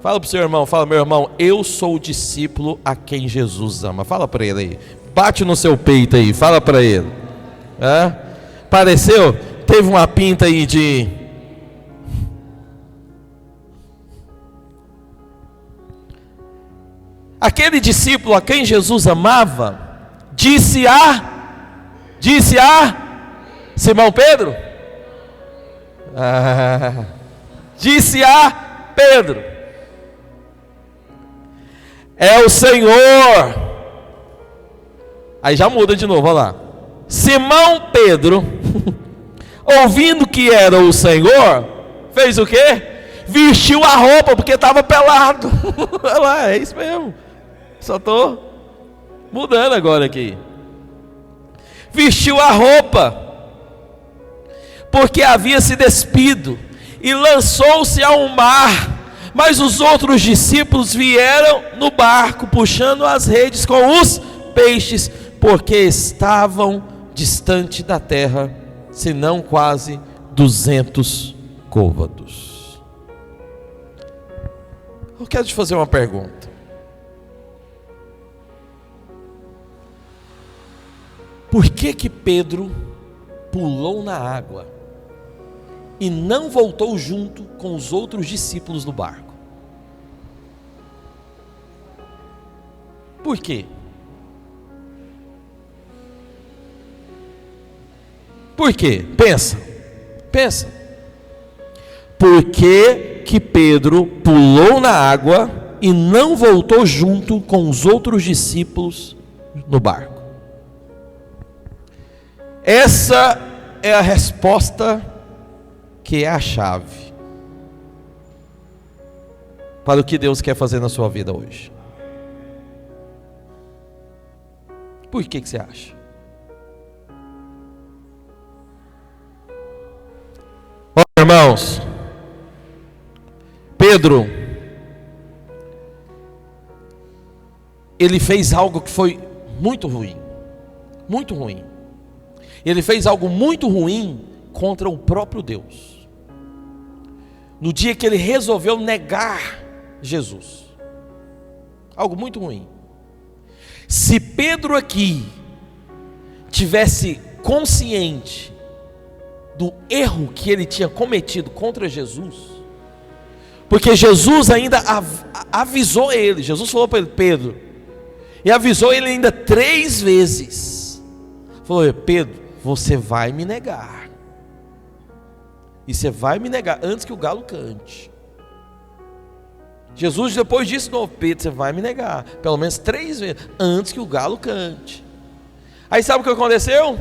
Speaker 1: Fala para o seu irmão, fala: meu irmão, eu sou o discípulo a quem Jesus ama. Fala para ele aí, bate no seu peito aí, fala para ele. Pareceu? Teve uma pinta aí de... Aquele discípulo a quem Jesus amava, disse a Simão Pedro? Disse a Pedro: é o Senhor. Aí já muda de novo, olha lá. Simão Pedro, ouvindo que era o Senhor, fez o quê? Vestiu a roupa, porque estava pelado. Olha lá, é isso mesmo. Só estou mudando agora aqui. Vestiu a roupa, porque havia se despido, e lançou-se ao mar. Mas os outros discípulos vieram no barco, puxando as redes com os peixes, porque estavam distante da terra, senão quase 200 côvados. Eu quero te fazer uma pergunta. Por que Pedro pulou na água e não voltou junto com os outros discípulos do barco? Por quê? Por quê? Pensa. Por que Pedro pulou na água e não voltou junto com os outros discípulos no barco? Essa é a resposta que é a chave. para o que Deus quer fazer na sua vida hoje. Por que você acha? Olha, irmãos, Pedro, ele fez algo que foi muito ruim, muito ruim. Ele fez algo muito ruim contra o próprio Deus. No dia que ele resolveu negar Jesus, algo muito ruim. Se Pedro aqui tivesse consciente do erro que ele tinha cometido contra Jesus, porque Jesus ainda avisou ele, Jesus falou para ele, Pedro, e avisou ele ainda 3 vezes, falou, Pedro, você vai me negar, e você vai me negar antes que o galo cante. Jesus depois disse, não, Pedro, você vai me negar, pelo menos 3 vezes, antes que o galo cante. Aí sabe o que aconteceu?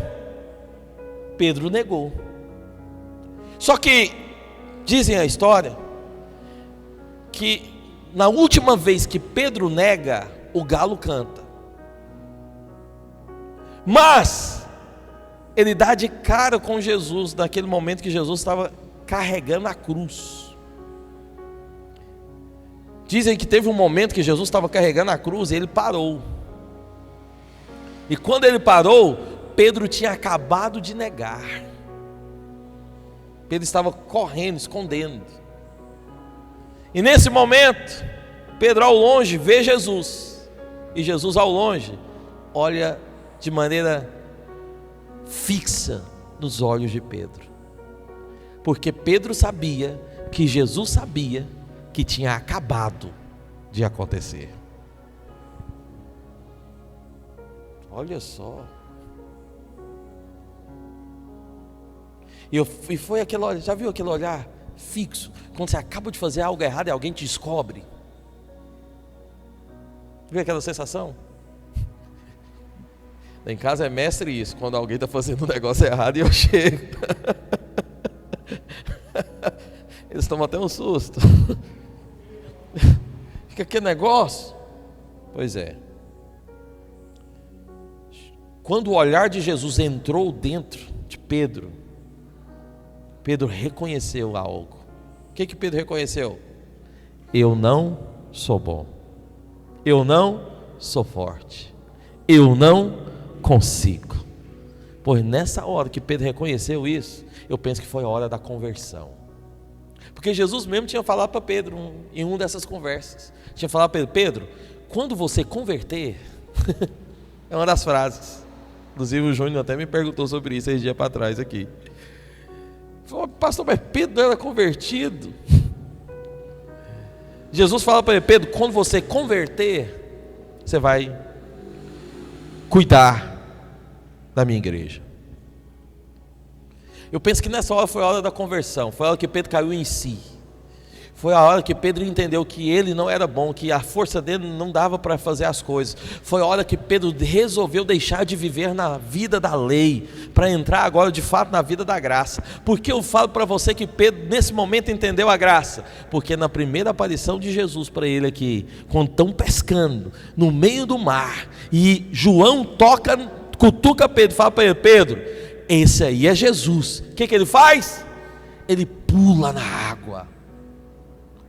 Speaker 1: Pedro negou. Só que, dizem a história, que na última vez que Pedro nega, o galo canta. Mas, ele dá de cara com Jesus, naquele momento que Jesus estava carregando a cruz. Dizem que teve um momento que Jesus estava carregando a cruz e ele parou. E quando ele parou, Pedro tinha acabado de negar. Pedro estava correndo, escondendo. E nesse momento, Pedro ao longe vê Jesus. E Jesus ao longe olha de maneira fixa nos olhos de Pedro. Porque Pedro sabia que Jesus sabia que tinha acabado de acontecer. Olha só. E foi aquele olhar, já viu aquele olhar fixo? Quando você acaba de fazer algo errado e alguém te descobre. Viu aquela sensação? Lá em casa é mestre isso, quando alguém está fazendo um negócio errado e eu chego. Eles tomam até um susto. Fica aquele negócio. Pois é. Quando o olhar de Jesus entrou dentro de Pedro, Pedro reconheceu algo. O que Pedro reconheceu? Eu não sou bom. Eu não sou forte. Eu não consigo. Pois nessa hora que Pedro reconheceu isso, eu penso que foi a hora da conversão. Porque Jesus mesmo tinha falado para Pedro em uma dessas conversas. Tinha falado para Pedro, quando você converter, é uma das frases. Inclusive o Júnior até me perguntou sobre isso 6 dias para trás aqui. Falou, pastor, mas Pedro não era convertido. Jesus fala para ele, Pedro, quando você converter, você vai cuidar da minha igreja. Eu penso que nessa hora foi a hora da conversão, foi a hora que Pedro caiu em si. Foi a hora que Pedro entendeu que ele não era bom, que a força dele não dava para fazer as coisas. Foi a hora que Pedro resolveu deixar de viver na vida da lei, para entrar agora de fato na vida da graça. Por que eu falo para você que Pedro nesse momento entendeu a graça? Porque na primeira aparição de Jesus para ele aqui, quando estão pescando no meio do mar, e João cutuca Pedro, fala para ele, Pedro, esse aí é Jesus. O que ele faz? Ele pula na água.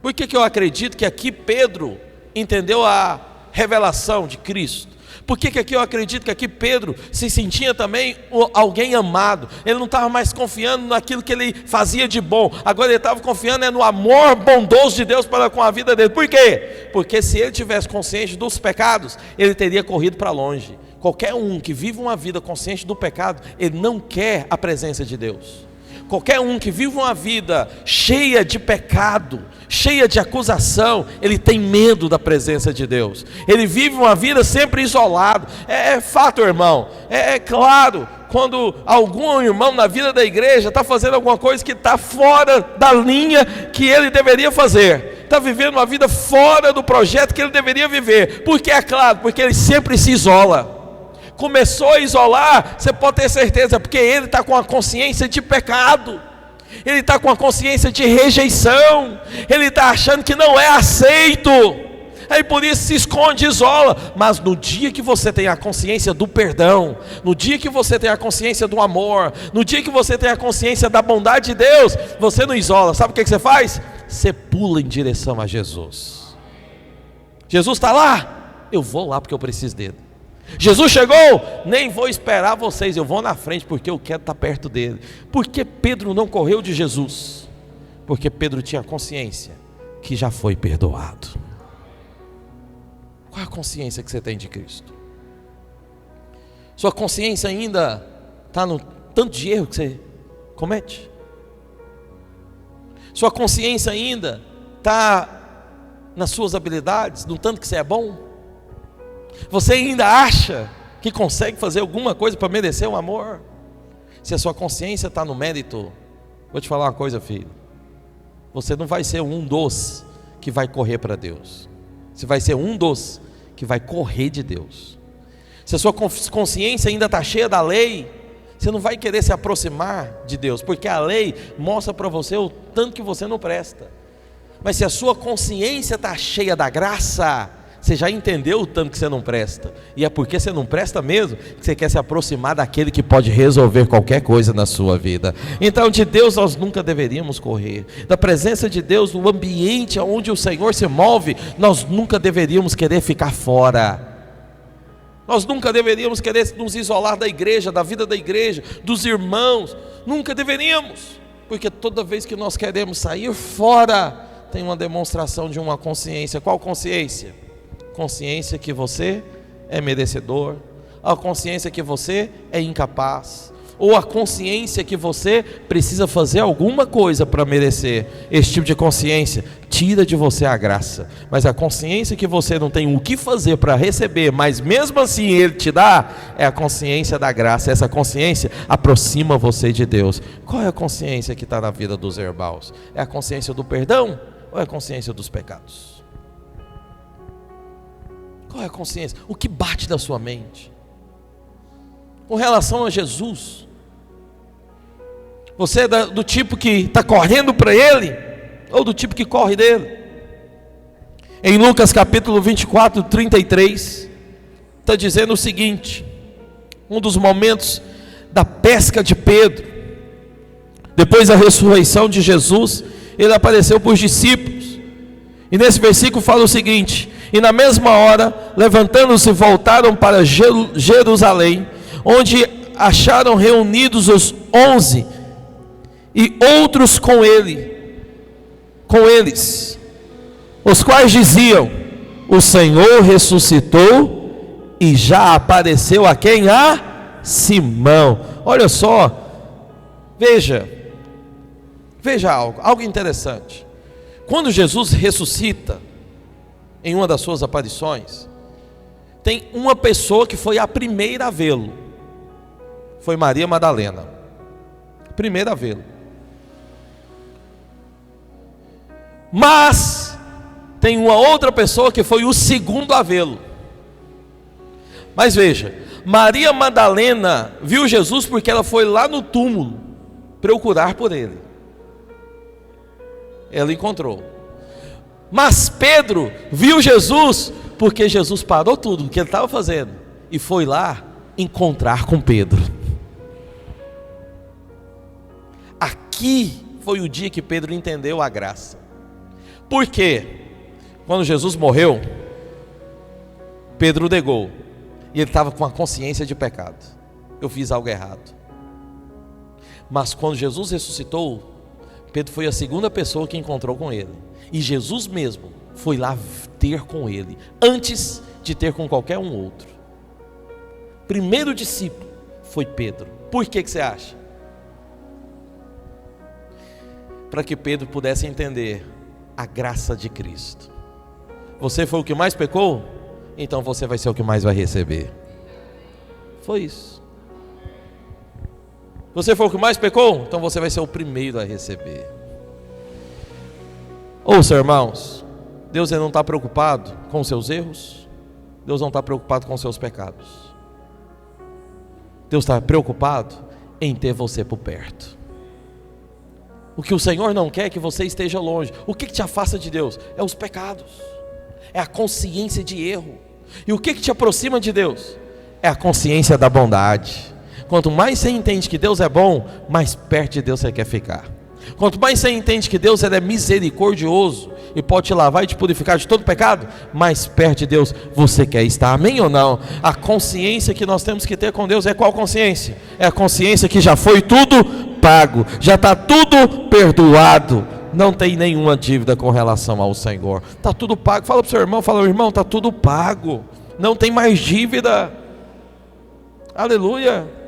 Speaker 1: Por que eu acredito que aqui Pedro entendeu a revelação de Cristo? Por que aqui eu acredito que aqui Pedro se sentia também alguém amado? Ele não estava mais confiando naquilo que ele fazia de bom. Agora ele estava confiando no amor bondoso de Deus para com a vida dele. Por quê? Porque se ele tivesse consciente dos pecados, ele teria corrido para longe. Qualquer um que vive uma vida consciente do pecado, ele não quer a presença de Deus. Qualquer um que vive uma vida cheia de pecado, cheia de acusação, ele tem medo da presença de Deus. Ele vive uma vida sempre isolado. É fato, irmão. É claro, quando algum irmão na vida da igreja está fazendo alguma coisa que está fora da linha que ele deveria fazer, está vivendo uma vida fora do projeto que ele deveria viver. Porque é claro, porque ele sempre se isola. Começou a isolar, você pode ter certeza, porque ele está com a consciência de pecado. ele está com a consciência de rejeição, ele está achando que não é aceito, aí por isso se esconde, isola. Mas no dia que você tem a consciência do perdão, no dia que você tem a consciência do amor, no dia que você tem a consciência da bondade de Deus, você não isola. Sabe o que você faz? Você pula em direção a Jesus. Jesus está lá, eu vou lá porque eu preciso dele. Jesus chegou, nem vou esperar vocês, eu vou na frente porque eu quero estar perto dele. Por que Pedro não correu de Jesus? Porque Pedro tinha consciência que já foi perdoado. Qual é a consciência que você tem de Cristo? Sua consciência ainda está no tanto de erro que você comete? Sua consciência ainda está nas suas habilidades, no tanto que você é bom? Você ainda acha que consegue fazer alguma coisa para merecer o amor? Se a sua consciência está no mérito, vou te falar uma coisa, filho, você não vai ser um dos que vai correr para Deus, você vai ser um dos que vai correr de Deus. Se a sua consciência ainda está cheia da lei, você não vai querer se aproximar de Deus, porque a lei mostra para você o tanto que você não presta. Mas se a sua consciência está cheia da graça, você já entendeu o tanto que você não presta, e é porque você não presta mesmo que você quer se aproximar daquele que pode resolver qualquer coisa na sua vida. Então de Deus nós nunca deveríamos correr, da presença de Deus, no ambiente onde o Senhor se move, nós nunca deveríamos querer ficar fora. Nós nunca deveríamos querer nos isolar da igreja, da vida da igreja, dos irmãos, nunca deveríamos, porque toda vez que nós queremos sair fora, tem uma demonstração de uma consciência. Qual consciência? Consciência que você é merecedor, a consciência que você é incapaz, ou a consciência que você precisa fazer alguma coisa para merecer. Esse tipo de consciência tira de você a graça. Mas a consciência que você não tem o que fazer para receber, mas mesmo assim Ele te dá, é a consciência da graça. Essa consciência aproxima você de Deus. Qual é a consciência que está na vida dos irmãos? É a consciência do perdão ou é a consciência dos pecados? Qual é a consciência? O que bate da sua mente? Com relação a Jesus, você é do tipo que está correndo para Ele, ou do tipo que corre dele? Em Lucas capítulo 24, 33, está dizendo o seguinte: um dos momentos da pesca de Pedro, depois da ressurreição de Jesus, Ele apareceu para os discípulos, e nesse versículo fala o seguinte: e na mesma hora, levantando-se, voltaram para Jerusalém, onde acharam reunidos os 11 e outros com eles, os quais diziam: o Senhor ressuscitou e já apareceu a quem? A Simão. Olha só, veja algo interessante. Quando Jesus ressuscita, em uma das suas aparições, tem uma pessoa que foi a primeira a vê-lo, foi Maria Madalena, primeira a vê-lo. Mas tem uma outra pessoa que foi o segundo a vê-lo. Mas veja, Maria Madalena viu Jesus porque ela foi lá no túmulo procurar por ele. Ela encontrou. Mas Pedro viu Jesus porque Jesus parou tudo o que ele estava fazendo e foi lá encontrar com Pedro. Aqui foi o dia que Pedro entendeu a graça. Por quê? Quando Jesus morreu, Pedro negou, e ele estava com a consciência de pecado. Eu fiz algo errado. Mas quando Jesus ressuscitou, Pedro foi a segunda pessoa que encontrou com ele. E Jesus mesmo foi lá ter com ele, antes de ter com qualquer um outro. Primeiro discípulo foi Pedro. Por que você acha? Para que Pedro pudesse entender a graça de Cristo. Você foi o que mais pecou? Então você vai ser o que mais vai receber. Foi isso. Você foi o que mais pecou? Então você vai ser o primeiro a receber. Ouça, irmãos, Deus não está preocupado com os seus erros, Deus não está preocupado com os seus pecados. Deus está preocupado em ter você por perto. O que o Senhor não quer é que você esteja longe. O que te afasta de Deus? É os pecados, é a consciência de erro. E o que te aproxima de Deus? É a consciência da bondade. Quanto mais você entende que Deus é bom, mais perto de Deus você quer ficar. Quanto mais você entende que Deus é misericordioso e pode te lavar e te purificar de todo pecado, mais perto de Deus você quer estar. Amém ou não? A consciência que nós temos que ter com Deus é qual consciência? É a consciência que já foi tudo pago, já está tudo perdoado, não tem nenhuma dívida com relação ao Senhor, está tudo pago. Fala para o seu irmão, fala, irmão, está tudo pago, não tem mais dívida. Aleluia.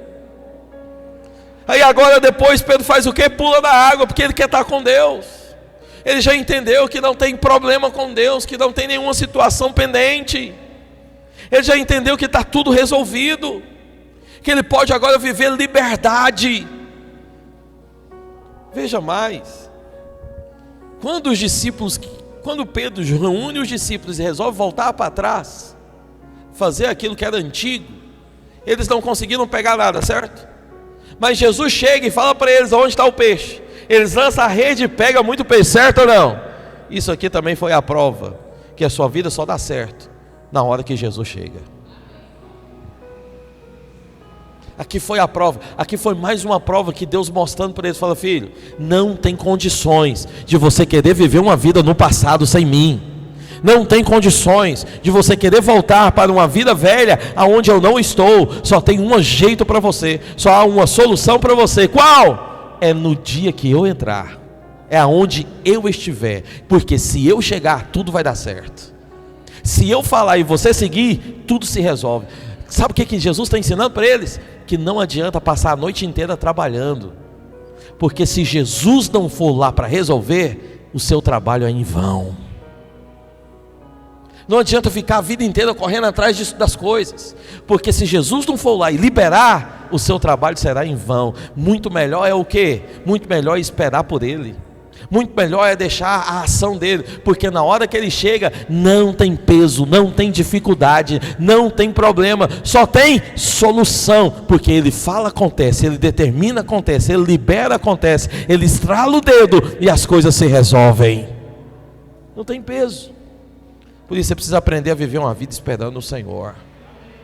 Speaker 1: Aí agora depois Pedro faz o que? Pula da água, porque ele quer estar com Deus. Ele já entendeu que não tem problema com Deus, que não tem nenhuma situação pendente. Ele já entendeu que está tudo resolvido, que ele pode agora viver liberdade. Veja mais, quando Pedro reúne os discípulos e resolve voltar para trás, fazer aquilo que era antigo, eles não conseguiram pegar nada, certo? Mas Jesus chega e fala para eles onde está o peixe. Eles lançam a rede e pegam muito peixe, certo ou não? Isso aqui também foi a prova que a sua vida só dá certo na hora que Jesus chega. Aqui foi a prova, aqui foi mais uma prova que Deus mostrando para eles, fala, filho, não tem condições de você querer viver uma vida no passado sem mim. Não tem condições de você querer voltar para uma vida velha aonde eu não estou. Só tem um jeito para você, só há uma solução para você. Qual? É no dia que eu entrar, é aonde eu estiver, porque se eu chegar, tudo vai dar certo. Se eu falar e você seguir, tudo se resolve. Sabe o que Jesus está ensinando para eles? Que não adianta passar a noite inteira trabalhando, porque se Jesus não for lá para resolver, o seu trabalho é em vão. Não adianta ficar a vida inteira correndo atrás das coisas, porque se Jesus não for lá e liberar, o seu trabalho será em vão. Muito melhor é o quê? Muito melhor é esperar por Ele. Muito melhor é deixar a ação dele, porque na hora que ele chega, não tem peso, não tem dificuldade, não tem problema, só tem solução, porque ele fala, acontece, ele determina, acontece, ele libera, acontece, ele estrala o dedo e as coisas se resolvem. Não tem peso. Por isso você precisa aprender a viver uma vida esperando no Senhor.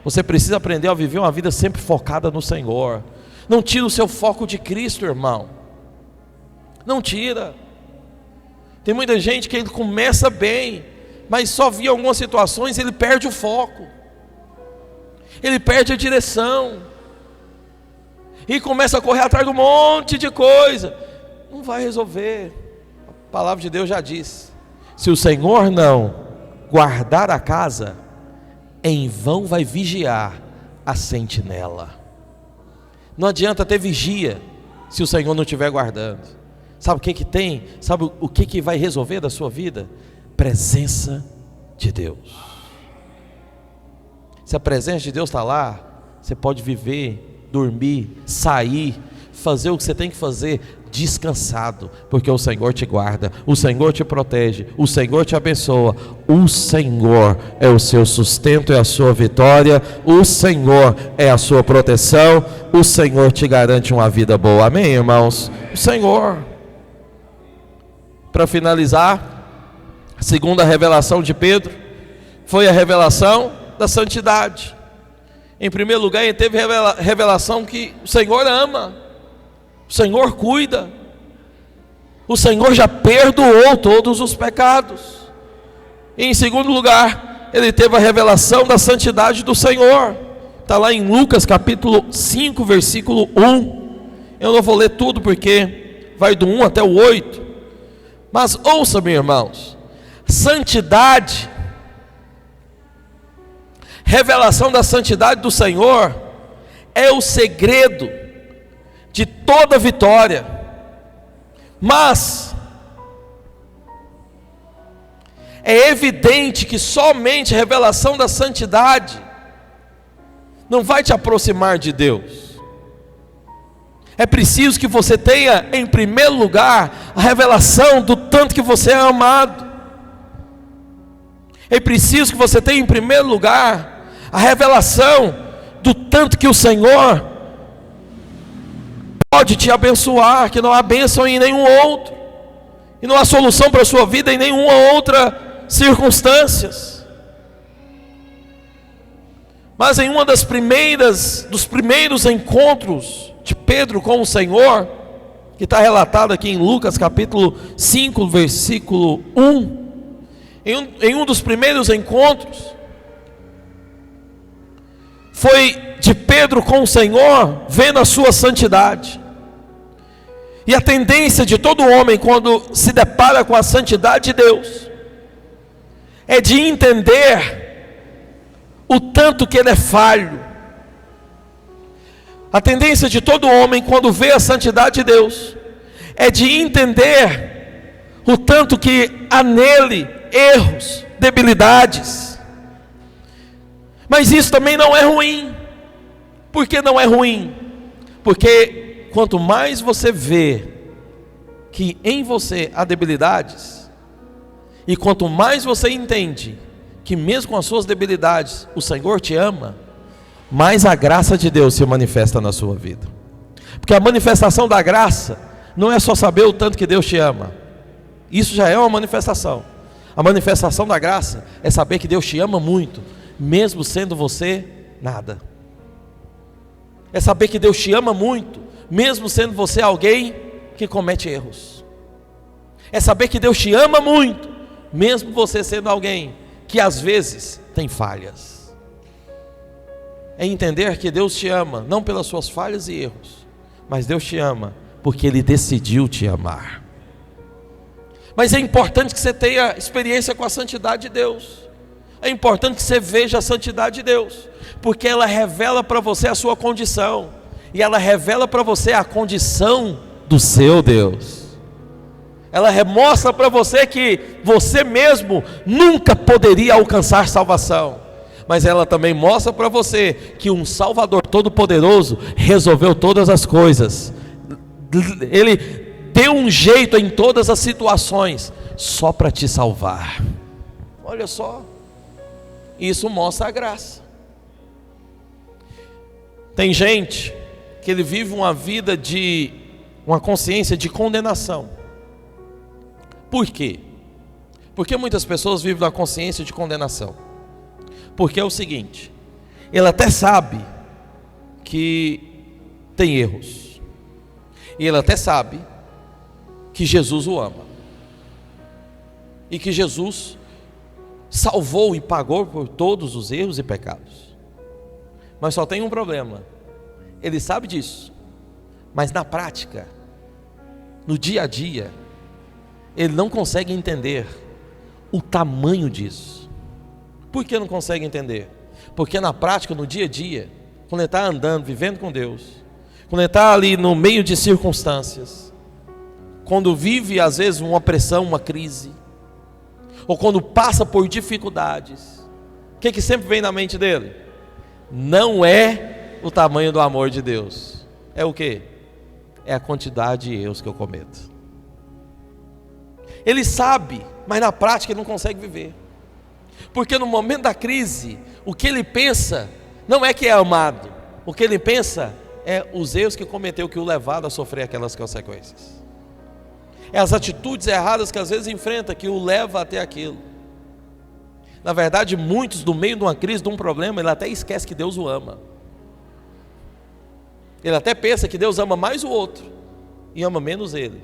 Speaker 1: Você precisa aprender a viver uma vida sempre focada no Senhor. Não tira o seu foco de Cristo, irmão. Não tira. Tem muita gente que ele começa bem, mas só via algumas situações, ele perde o foco, ele perde a direção, e começa a correr atrás de um monte de coisa. Não vai resolver. A palavra de Deus já diz: se o Senhor não guardar a casa, em vão vai vigiar a sentinela. Não adianta ter vigia se o Senhor não estiver guardando. Sabe o que tem? Sabe o que vai resolver da sua vida? Presença de Deus. Se a presença de Deus está lá, você pode viver, dormir, sair, fazer o que você tem que fazer, descansado, porque o Senhor te guarda, o Senhor te protege, o Senhor te abençoa, o Senhor é o seu sustento, é a sua vitória, o Senhor é a sua proteção, o Senhor te garante uma vida boa. Amém, irmãos? O Senhor. Para finalizar, a segunda revelação de Pedro foi a revelação da santidade. Em primeiro lugar, ele teve revelação que o Senhor ama, o Senhor cuida, o Senhor já perdoou todos os pecados. E em segundo lugar, ele teve a revelação da santidade do Senhor. Está lá em Lucas capítulo 5, versículo 1. Eu não vou ler tudo porque vai do 1 até o 8. Mas ouça-me, irmãos, santidade, revelação da santidade do Senhor, é o segredo de toda vitória. Mas é evidente que somente a revelação da santidade não vai te aproximar de Deus. É preciso que você tenha, em primeiro lugar, a revelação do tanto que você é amado. É preciso que você tenha, em primeiro lugar, a revelação do tanto que o Senhor pode te abençoar, que não há bênção em nenhum outro, e não há solução para a sua vida em nenhuma outra circunstância. Mas em uma dos primeiros encontros de Pedro com o Senhor, que está relatado aqui em Lucas capítulo 5, versículo 1, em um dos primeiros encontros, foi de Pedro com o Senhor, vendo a sua santidade. E a tendência de todo homem, quando se depara com a santidade de Deus, é de entender o tanto que ele é falho. A tendência de todo homem, quando vê a santidade de Deus, é de entender o tanto que há nele erros, debilidades. Mas isso também não é ruim. Por que não é ruim? Porque quanto mais você vê que em você há debilidades, e quanto mais você entende que mesmo com as suas debilidades o Senhor te ama, mais a graça de Deus se manifesta na sua vida. Porque a manifestação da graça não é só saber o tanto que Deus te ama. Isso já é uma manifestação. A manifestação da graça é saber que Deus te ama muito, mesmo sendo você nada. É saber que Deus te ama muito, mesmo sendo você alguém que comete erros. É saber que Deus te ama muito, mesmo você sendo alguém que às vezes tem falhas. É entender que Deus te ama, não pelas suas falhas e erros, mas Deus te ama porque Ele decidiu te amar. Mas é importante que você tenha experiência com a santidade de Deus. É importante que você veja a santidade de Deus, porque ela revela para você a sua condição, e ela revela para você a condição do seu Deus. Ela mostra para você que você mesmo nunca poderia alcançar salvação, mas ela também mostra para você que um Salvador todo-poderoso resolveu todas as coisas. Ele deu um jeito em todas as situações, só para te salvar. Olha só, isso mostra a graça. Tem gente que ele vive uma vida de uma consciência de condenação. Por quê? Porque muitas pessoas vivem na consciência de condenação. Porque é o seguinte: ele até sabe que tem erros, e ele até sabe que Jesus o ama, e que Jesus salvou e pagou por todos os erros e pecados. Mas só tem um problema: ele sabe disso, mas na prática, no dia a dia, ele não consegue entender o tamanho disso. Por que não consegue entender? Porque na prática, no dia a dia, quando ele está andando, vivendo com Deus, quando ele está ali no meio de circunstâncias, quando vive às vezes uma pressão, uma crise, ou quando passa por dificuldades, o que sempre vem na mente dele? Não é o tamanho do amor de Deus. É o quê? É a quantidade de erros que eu cometo. Ele sabe, mas na prática ele não consegue viver. Porque no momento da crise, o que ele pensa não é que é amado. O que ele pensa é os erros que cometeu, que o levaram a sofrer aquelas consequências. É as atitudes erradas que às vezes enfrenta, que o leva até aquilo. Na verdade, muitos, no meio de uma crise, de um problema, ele até esquece que Deus o ama. Ele até pensa que Deus ama mais o outro e ama menos ele,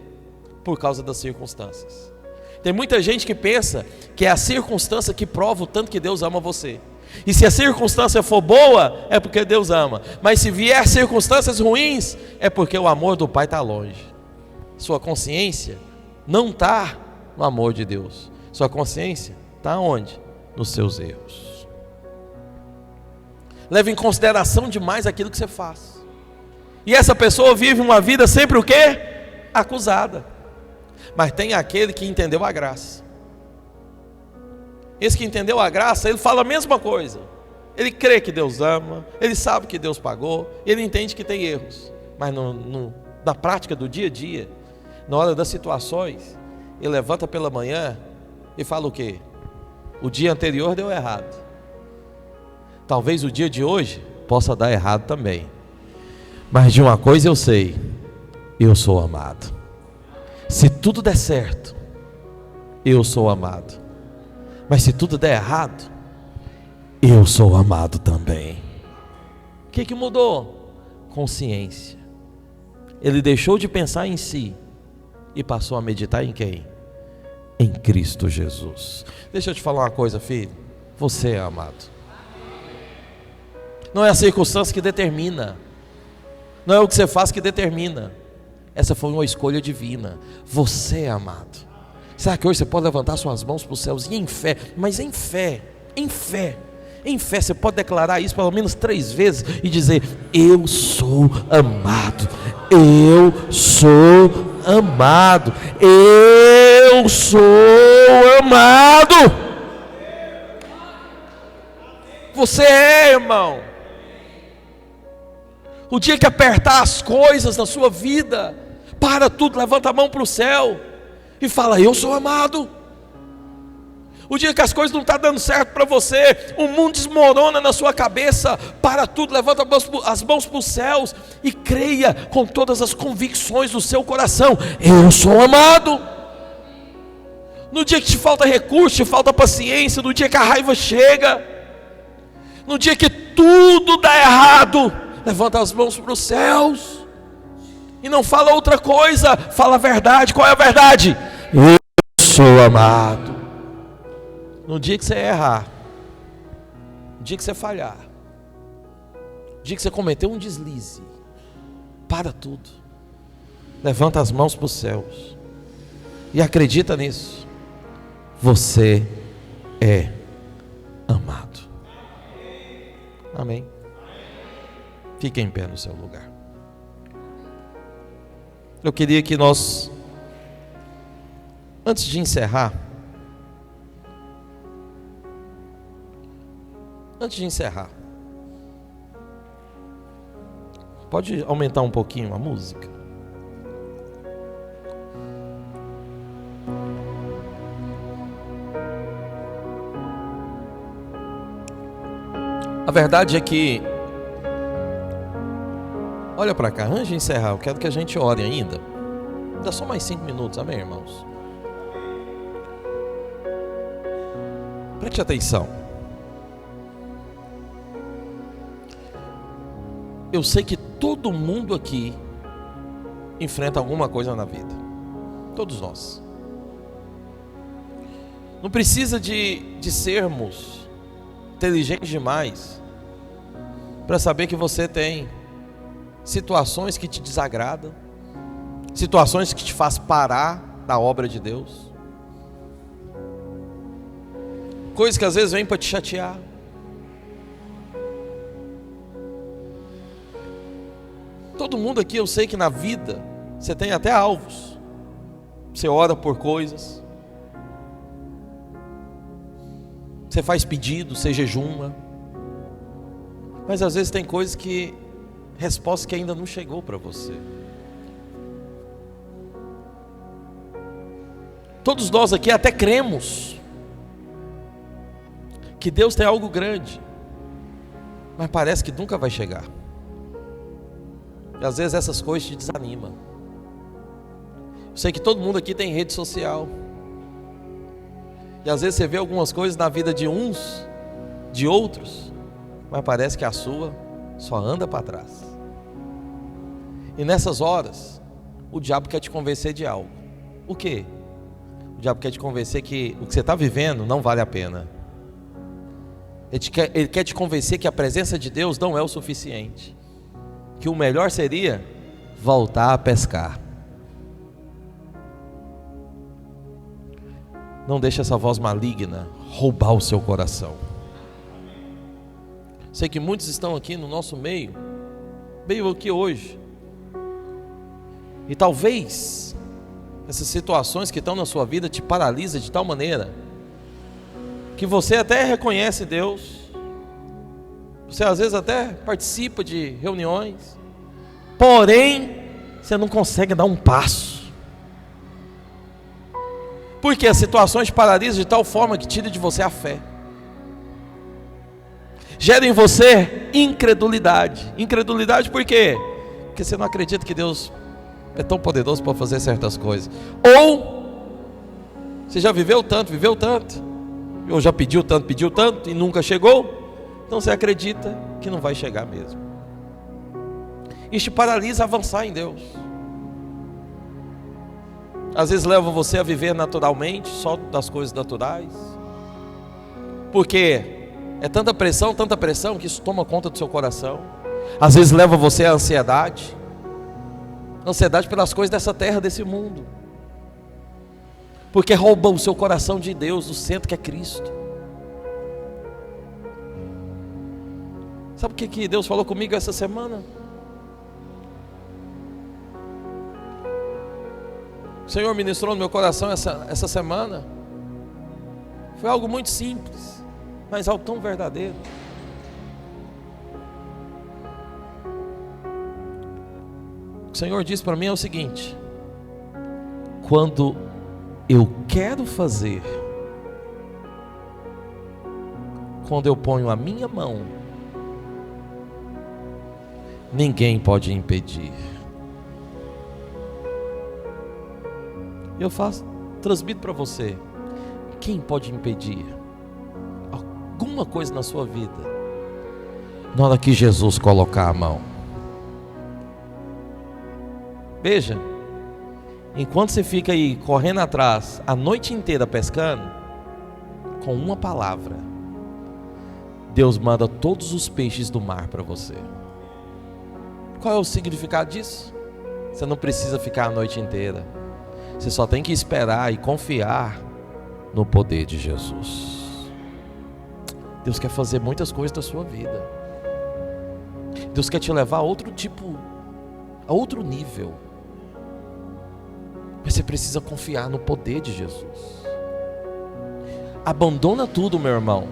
Speaker 1: por causa das circunstâncias. Tem muita gente que pensa que é a circunstância que prova o tanto que Deus ama você. E se a circunstância for boa, é porque Deus ama. Mas se vier circunstâncias ruins, é porque o amor do Pai está longe. Sua consciência não está no amor de Deus. Sua consciência está onde? Nos seus erros. Leve em consideração demais aquilo que você faz. E essa pessoa vive uma vida sempre o quê? Acusada. Mas tem aquele que entendeu a graça. Esse que entendeu a graça, ele fala a mesma coisa. Ele crê que Deus ama, ele sabe que Deus pagou, ele entende que tem erros. Mas na prática do dia a dia, na hora das situações, ele levanta pela manhã e fala o quê? O dia anterior deu errado. Talvez o dia de hoje possa dar errado também. Mas de uma coisa eu sei: eu sou amado. Se tudo der certo, eu sou amado. Mas se tudo der errado, eu sou amado também. O que mudou? Consciência. Ele deixou de pensar em si e passou a meditar em quem? Em Cristo Jesus. Deixa eu te falar uma coisa, filho. Você é amado. Não é a circunstância que determina. Não é o que você faz que determina. Essa foi uma escolha divina. Você é amado. Será que hoje você pode levantar suas mãos para os céus e em fé, mas em fé, você pode declarar isso pelo menos 3 vezes e dizer: eu sou amado, eu sou amado, eu sou amado. Você é, irmão. O dia que apertar as coisas na sua vida, para tudo, levanta a mão para o céu e fala: eu sou amado. O dia que as coisas não estão dando certo para você, o mundo desmorona na sua cabeça, para tudo, levanta as mãos para os céus e creia com todas as convicções do seu coração: eu sou amado. No dia que te falta recurso, te falta paciência, no dia que a raiva chega, no dia que tudo dá errado, levanta as mãos para os céus e não fala outra coisa, fala a verdade. Qual é a verdade? Eu sou amado. No dia que você errar, no dia que você falhar, no dia que você cometer um deslize, para tudo, levanta as mãos para os céus e acredita nisso. Você é amado. Amém. Fique em pé no seu lugar. Eu queria que nós, antes de encerrar, pode aumentar um pouquinho a música? A verdade é que, olha para cá, antes de encerrar, eu quero que a gente ore ainda. Dá só mais 5 minutos, amém, irmãos? Preste atenção. Eu sei que todo mundo aqui enfrenta alguma coisa na vida. Todos nós. Não precisa de sermos inteligentes demais para saber que você tem situações que te desagradam, situações que te faz parar da obra de Deus, coisas que às vezes vêm para te chatear. Todo mundo aqui, eu sei que na vida você tem até alvos. Você ora por coisas, você faz pedido, você jejuma, mas às vezes tem coisas que, resposta que ainda não chegou para você. Todos nós aqui até cremos que Deus tem algo grande, mas parece que nunca vai chegar. E às vezes essas coisas te desanimam. Eu sei que todo mundo aqui tem rede social. E às vezes você vê algumas coisas na vida de uns, de outros, mas parece que a sua só anda para trás. E nessas horas, o diabo quer te convencer de algo. O quê? O diabo quer te convencer que o que você está vivendo não vale a pena. Ele quer te convencer que a presença de Deus não é o suficiente, que o melhor seria voltar a pescar. Não deixe essa voz maligna roubar o seu coração. Sei que muitos estão aqui no nosso meio aqui hoje, e talvez essas situações que estão na sua vida te paralisam de tal maneira que você até reconhece Deus, você às vezes até participa de reuniões, porém você não consegue dar um passo, porque as situações te paralisam de tal forma que tira de você a fé, gera em você incredulidade. Incredulidade por quê? Porque você não acredita que Deus é tão poderoso para fazer certas coisas. Ou você já viveu tanto, ou já pediu tanto e nunca chegou, então você acredita que não vai chegar mesmo. Isso te paralisa a avançar em Deus. Às vezes leva você a viver naturalmente, só das coisas naturais, porque é tanta pressão que isso toma conta do seu coração. Às vezes leva você à ansiedade pelas coisas dessa terra, desse mundo, porque rouba o seu coração de Deus, do centro que é Cristo. Sabe o que Deus falou comigo essa semana? O Senhor ministrou no meu coração essa semana. Foi algo muito simples, mas algo tão verdadeiro. O Senhor disse para mim é o seguinte: quando eu quero fazer, quando eu ponho a minha mão, ninguém pode impedir. Eu transmito para você: quem pode impedir alguma coisa na sua vida, na hora que Jesus colocar a mão? Veja, enquanto você fica aí correndo atrás a noite inteira pescando, com uma palavra, Deus manda todos os peixes do mar para você. Qual é o significado disso? Você não precisa ficar a noite inteira. Você só tem que esperar e confiar no poder de Jesus. Deus quer fazer muitas coisas da sua vida. Deus quer te levar a outro nível. Mas você precisa confiar no poder de Jesus. Abandona tudo, meu irmão,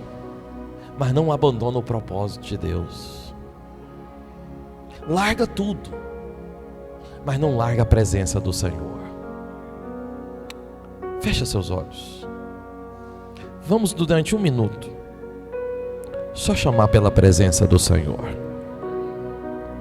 Speaker 1: mas não abandona o propósito de Deus. Larga tudo, mas não larga a presença do Senhor. Fecha seus olhos. Vamos durante 1 minuto só chamar pela presença do Senhor.